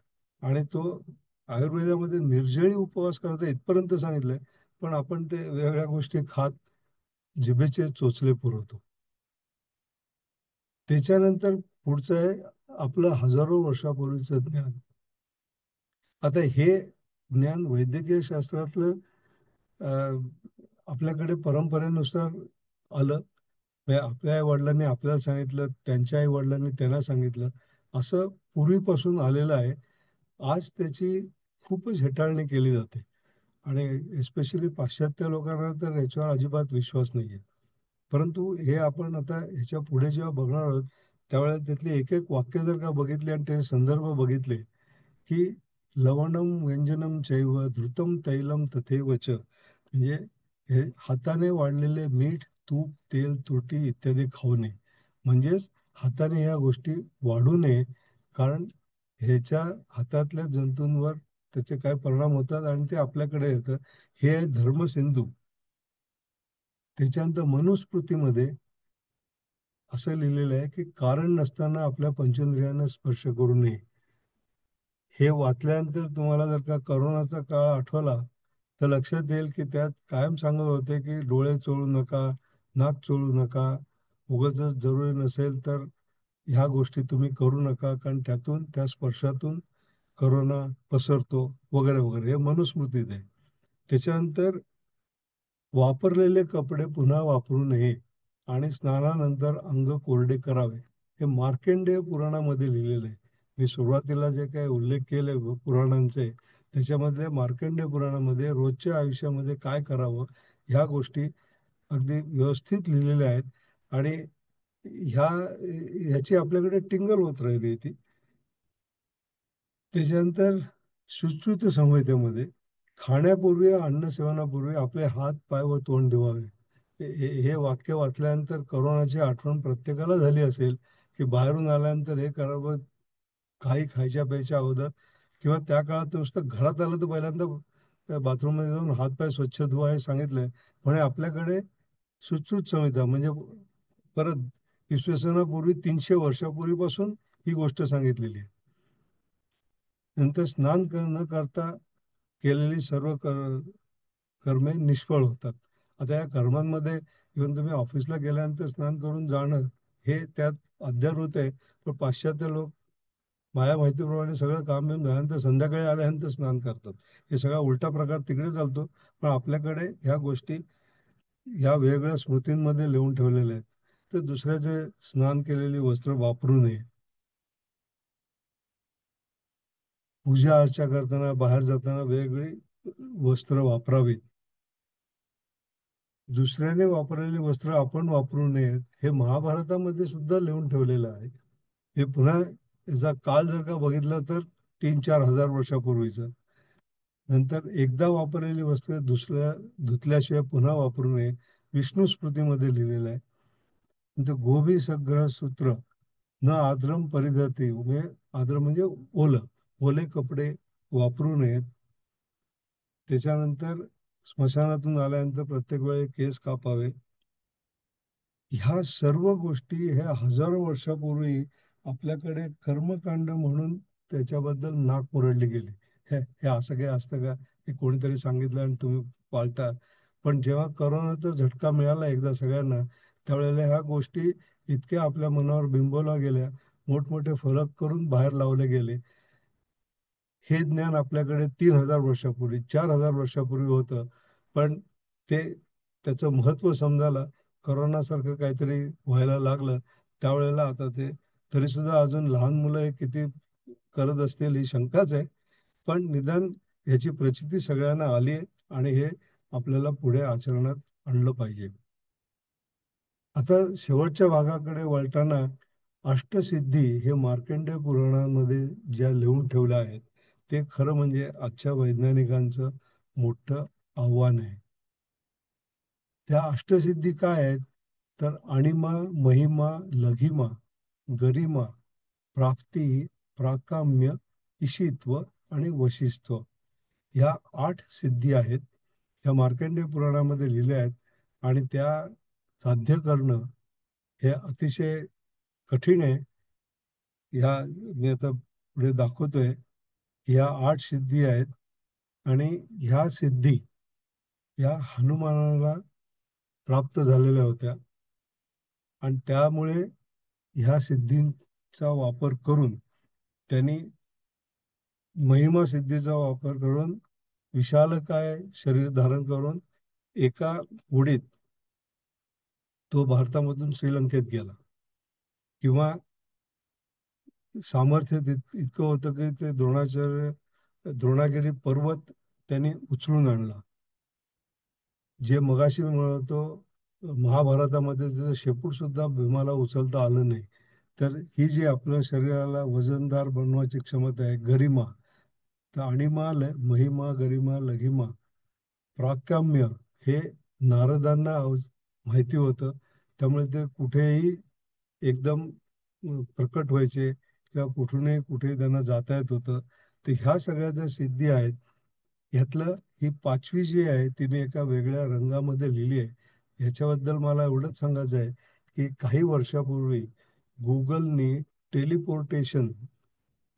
A: आणि तो आयुर्वेदामध्ये निर्जळी उपवास करायचा इथपर्यंत सांगितलंय. पण आपण ते वेगवेगळ्या गोष्टी खात जिभेचे चोचले पुरवतो. त्याच्यानंतर पुढचं आहे आपलं हजारो वर्षापूर्वीचं ज्ञान. आता हे ज्ञान वैद्यकीय शास्त्रातलं अं, आपल्याकडे परंपरेनुसार आलं. म्हणजे आपल्या आई वडिलांनी आपल्याला सांगितलं, त्यांच्या आई वडिलांनी त्यांना सांगितलं, असं पूर्वीपासून आलेलं आहे. आज त्याची खूपच हेटाळणी केली जाते. आणि एस्पेशली पाश्चात्य लोकांना तर याच्यावर अजिबात विश्वास नाहीये. परंतु हे आपण आता ह्याच्या पुढे जेव्हा बघणार आहोत त्यावेळेला त्यातले एक एक वाक्य जर का बघितले आणि ते संदर्भ बघितले की लवणम व्यंजनम चैव धृतम तैलम तथैव च, म्हणजे हे हाताने वाढलेले मीठ, तूप, तेल, तुरटी इत्यादी खाऊ नये. म्हणजेच हाताने ह्या गोष्टी वाढू नये. कारण ह्याच्या हातातल्या जंतूंवर त्याचे काय परिणाम होतात आणि ते आपल्याकडे येतं. हे आहे धर्मसिंधू. त्याच्यानंतर मनुस्मृतीमध्ये असं लिहिलेलं आहे की कारण नसताना आपल्या पंचेंद्रियांना स्पर्श करू नये. हे वाचल्यानंतर तुम्हाला जर का करोनाचा काळ आठवला तर लक्षात येईल की त्यात कायम सांगत होते की डोळे चोळू नका, नाक चोळू नका, उगाचच जरुरी नसेल तर ह्या गोष्टी तुम्ही करू नका, कारण त्यातून त्या स्पर्शातून करोना पसरतो वगैरे वगैरे. हे मनुस्मृतीत आहे. त्याच्यानंतर वापरलेले कपडे पुन्हा वापरू नये आणि स्नानानंतर अंग कोरडे करावे. हे मार्कंडेय पुराणामध्ये लिहिलेलं आहे. मी सुरुवातीला जे काही उल्लेख केले पुराणांचे त्याच्यामधले मार्कंडेय पुराणामध्ये रोजच्या आयुष्यामध्ये काय करावं ह्या गोष्टी अगदी व्यवस्थित लिहिलेल्या आहेत. आणि ह्या ह्याची आपल्याकडे टिंगल होत राहिली ती. त्याच्यानंतर सुश्रुत संहितेमध्ये खाण्यापूर्वी अन्न सेवनापूर्वी आपले हात पाय व तोंड धुवावे. हे वाक्य वाचल्यानंतर करोनाची आठवण प्रत्येकाला झाली असेल की बाहेरून आल्यानंतर हे करावं काही खायच्या प्यायच्या अगोदर. किंवा त्या काळात नुसतं घरात आलं तर पहिल्यांदा बाथरूम मध्ये जाऊन हात पाय स्वच्छ धुवा हे सांगितलंय. म्हणजे आपल्याकडे सुश्रुत संहिता म्हणजे परत इसवी सनापूर्वी 300 वर्षापूर्वीपासून ही गोष्ट सांगितलेली आहे. नंतर स्नान न करता केलेली सर्व कर्मे निष्फळ होतात. आता या कर्मांमध्ये इव्हन तुम्ही ऑफिसला गेल्यानंतर स्नान करून जाणं हे त्यात अध्यारोत आहे. पण पाश्चात्य लोक माझ्या माहितीप्रमाणे सगळं काम बिम झाल्यानंतर संध्याकाळी आल्यानंतर स्नान करतात. हे सगळा उलटा प्रकार तिकडे चालतो. पण आपल्याकडे ह्या गोष्टी ह्या वेगवेगळ्या स्मृतींमध्ये लिहून ठेवलेल्या आहेत. तर दुसऱ्याचे स्नान केलेली वस्त्र वापरू नये. पूजा अर्चा करताना बाहेर जाताना वेगवेगळी वस्त्र वापरावीत. दुसऱ्याने वापरलेली वस्त्र आपण वापरू नयेत हे महाभारतामध्ये सुद्धा लिहून ठेवलेलं आहे. हे पुन्हा याचा काळ जर का बघितला तर 3-4 हजार वर्षापूर्वीचा. नंतर एकदा वापरलेली वस्त्र दुसऱ्या धुतल्याशिवाय पुन्हा वापरू नये विष्णू स्मृतीमध्ये लिहिलेलं आहे. नंतर गोभी सग्रह सूत्र न आद्रम परिधाती, म्हणजे आद्रम म्हणजे ओलं, ओले कपडे वापरू नयेत. त्याच्यानंतर स्मशानातून आल्यानंतर प्रत्येक वेळी केस कापावे. ह्या सर्व गोष्टी ह्या हजारो वर्षापूर्वी आपल्याकडे कर्मकांड म्हणून त्याच्याबद्दल नाक मुरडली गेली. हे असं काही असतं का? हे कोणीतरी सांगितलं आणि तुम्ही पाळता. पण जेव्हा करोनाचा झटका मिळाला एकदा सगळ्यांना त्यावेळेला ह्या गोष्टी इतक्या आपल्या मनावर बिंबवल्या गेल्या, मोठमोठे फलक करून बाहेर लावले गेले. हे ज्ञान आपल्याकडे 3,000 वर्षापूर्वी 4,000 वर्षापूर्वी होतं. पण ते त्याचं महत्व समजायला करोनासारखं काहीतरी व्हायला लागलं त्यावेळेला आता ते तरी सुद्धा अजून लहान मुलं हे किती करत असतील ही शंकाच आहे. पण निदान ह्याची प्रचिती सगळ्यांना आली आहे. आणि हे आपल्याला पुढे आचरणात आणलं पाहिजे. आता शेवटच्या भागाकडे वळताना अष्टसिद्धी हे मार्कंडेय पुराणामध्ये ज्या लिहून ठेवल्या आहेत, ते खरं म्हणजे आजच्या वैज्ञानिकांचं मोठं आव्हान आहे. त्या अष्टसिद्धी काय आहेत? तर अणिमा, महिमा, लघिमा, गरिमा, प्राप्ती, प्राकाम्य, ईशित्व आणि वशिष्ठ. ह्या 8 सिद्धी आहेत. ह्या मार्कंडेय पुराणामध्ये लिहिल्या आहेत आणि त्या साध्य करणं हे अतिशय कठीण आहे. ह्या मी आता पुढे दाखवतोय. ह्या 8 सिद्धी आहेत आणि ह्या सिद्धी ह्या हनुमानाला प्राप्त झालेल्या होत्या आणि त्यामुळे ह्या सिद्धींचा वापर करून त्यांनी महिमा सिद्धीचा वापर करून विशालकाय शरीर धारण करून एका उडीत तो भारतामधून श्रीलंकेत गेला. किंवा सामर्थ्य इतकं होतं की ते द्रोणागिरी पर्वत त्यांनी उचलून आणला. जे मगाशी म्हणतो महाभारतामध्ये जर शेपूट सुद्धा भीमाला उचलता आलं नाही, तर ही जी आपल्या शरीराला वजनदार बनवायची क्षमता आहे, गरिमा, तर अणिमा, महिमा, गरिमा, लघिमा, प्राकाम्य हे नारदांना माहिती होतं. त्यामुळे ते कुठेही एकदम प्रकट व्हायचे किंवा कुठूनही कुठे त्यांना जाता येत होतं. तर ह्या सगळ्या ज्या सिद्धी आहेत, ह्यातलं ही 5वी जी आहे ती मी एका वेगळ्या रंगामध्ये लिहिली आहे. ह्याच्याबद्दल मला एवढंच सांगायचं आहे की काही वर्षापूर्वी गुगलनी टेलिपोर्टेशन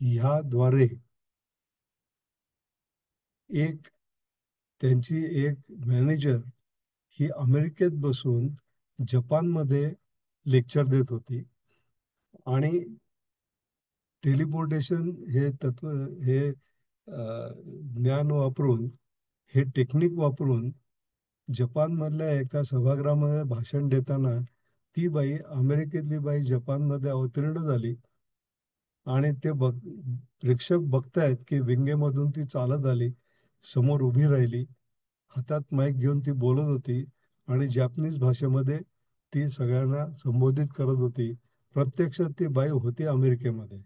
A: ह्याद्वारे एक त्यांची एक मॅनेजर ही अमेरिकेत बसून जपानमध्ये लेक्चर देत होती आणि टेलिपोर्टेशन हे तत्व हे ज्ञान वापरून हे टेक्निक वापरून जपानमधल्या एका सभागृहामध्ये भाषण देताना ती बाई अमेरिकेतली बाई जपानमध्ये अवतीर्ण झाली आणि ते प्रेक्षक बघतायत की विंगेमधून ती चालत आली, समोर उभी राहिली, हातात माईक घेऊन ती बोलत होती आणि जॅपनीज भाषेमध्ये ती सगळ्यांना संबोधित करत होती. प्रत्यक्षात ती बाई होती अमेरिकेमध्ये.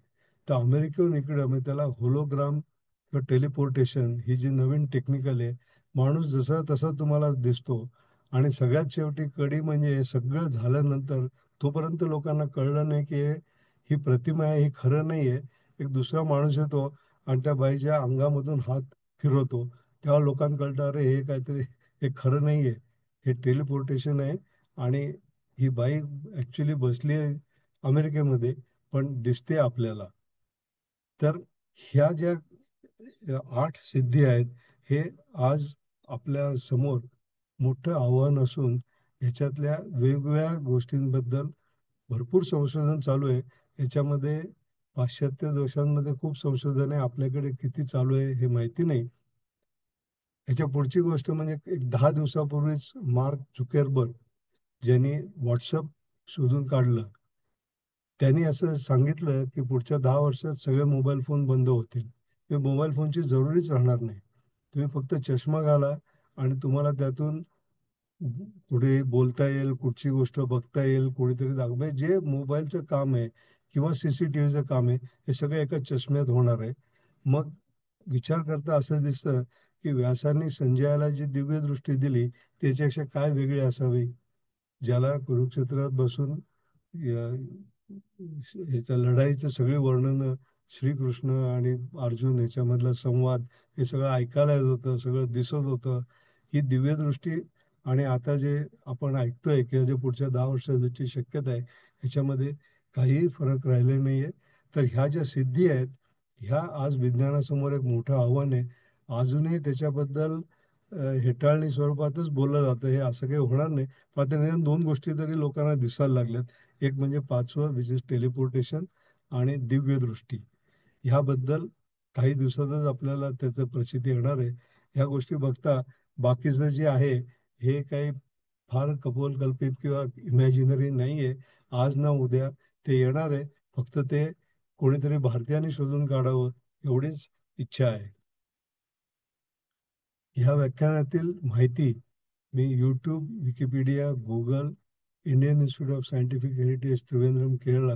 A: तर अमेरिकेहून इकडे म्हणजे त्याला होलोग्राम किंवा टेलिपोर्टेशन ही जी नवीन टेक्निकल आहे, माणूस जसा तसा तुम्हाला दिसतो आणि सगळ्यात शेवटी कडी म्हणजे हे सगळं झाल्यानंतर तोपर्यंत लोकांना कळलं नाही की ही प्रतिमा आहे, ही खरं नाहीये. एक दुसरा माणूस येतो आणि त्या बाईच्या अंगामधून हात फिरवतो. तेव्हा लोकांना कळतं, अरे हे काहीतरी हे खरं नाहीये, हे टेलिपोर्टेशन आहे आणि ही बाई ऍक्च्युली बसली आहे अमेरिकेमध्ये पण दिसते आपल्याला. तर ह्या ज्या 8 सिद्धी आहेत, हे आज आपल्या समोर मोठं आव्हान असून ह्याच्यातल्या वेगवेगळ्या गोष्टींबद्दल भरपूर संशोधन चालू आहे. याच्यामध्ये पाश्चात्य देशांमध्ये खूप संशोधन आहे. आपल्याकडे किती चालू आहे हे माहिती नाही. ह्याच्या पुढची गोष्ट म्हणजे एक 10 दिवसापूर्वीच मार्क झुकेरबर्ग ज्यांनी व्हॉट्सअप शोधून काढलं. त्यांनी असं सांगितलं की पुढच्या 10 वर्षात सगळे मोबाईल फोन बंद होतील. ते मोबाईल फोनची जरुरीच राहणार नाही. तुम्ही फक्त चष्मा घाला आणि तुम्हाला त्यातून कुठे बोलता येईल, कुठची गोष्ट बघता येईल, कोणीतरी म्हणजे जे मोबाईलचं काम आहे किंवा सीसीटीव्हीचं काम आहे, हे सगळं एका चष्म्यात होणार आहे. मग विचार करता असं दिसतं की व्यासांनी संजयाला जी दिव्य दृष्टी दिली त्याच्यापेक्षा काय वेगळी असावी, ज्याला कुरुक्षेत्रात बसून ह्याच्या लढाईचं सगळे वर्णन श्रीकृष्ण आणि अर्जुन ह्याच्यामधला संवाद हे सगळं ऐकायला येत होतं, सगळं दिसत होतं. ही दिव्य दृष्टी आणि आता जे आपण ऐकतोय किंवा जे पुढच्या 10 वर्षाची शक्यता आहे ह्याच्यामध्ये काहीही फरक राहिले नाहीये. तर ह्या ज्या सिद्धी आहेत ह्या आज विज्ञानासमोर एक मोठं आव्हान आहे. अजूनही त्याच्याबद्दल हेटाळणी स्वरूपातच बोललं जातं, हे असं काही होणार नाही. पण आता निदान 2 गोष्टी तरी लोकांना दिसायला लागल्यात. एक म्हणजे 5वं विच इज टेलिपोर्टेशन आणि दिव्य दृष्टी. ह्याबद्दल काही दिवसातच आपल्याला त्याचं प्रचिती येणार आहे. ह्या गोष्टी बघता बाकीचं जे आहे हे काही फार कपोलकल्पित किंवा इमॅजिनरी नाहीये. आज ना उद्या ते येणार आहे. फक्त ते कोणीतरी भारतीयांनी शोधून काढावं एवढीच इच्छा आहे. ह्या व्याख्यानातील माहिती मी YouTube, Wikipedia, Google, Indian Institute of Scientific Heritage Trivandrum Kerala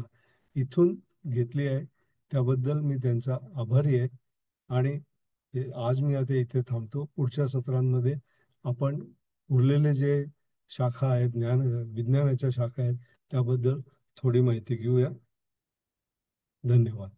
A: इथून घेतली आहे. त्याबद्दल मी त्यांचा आभारी आहे. आणि आज मी आता इथे थांबतो. पुढच्या सत्रांमध्ये आपण उरलेले जे शाखा आहेत, विज्ञानाच्या शाखा आहेत, त्याबद्दल थोडी माहिती घेऊया. धन्यवाद.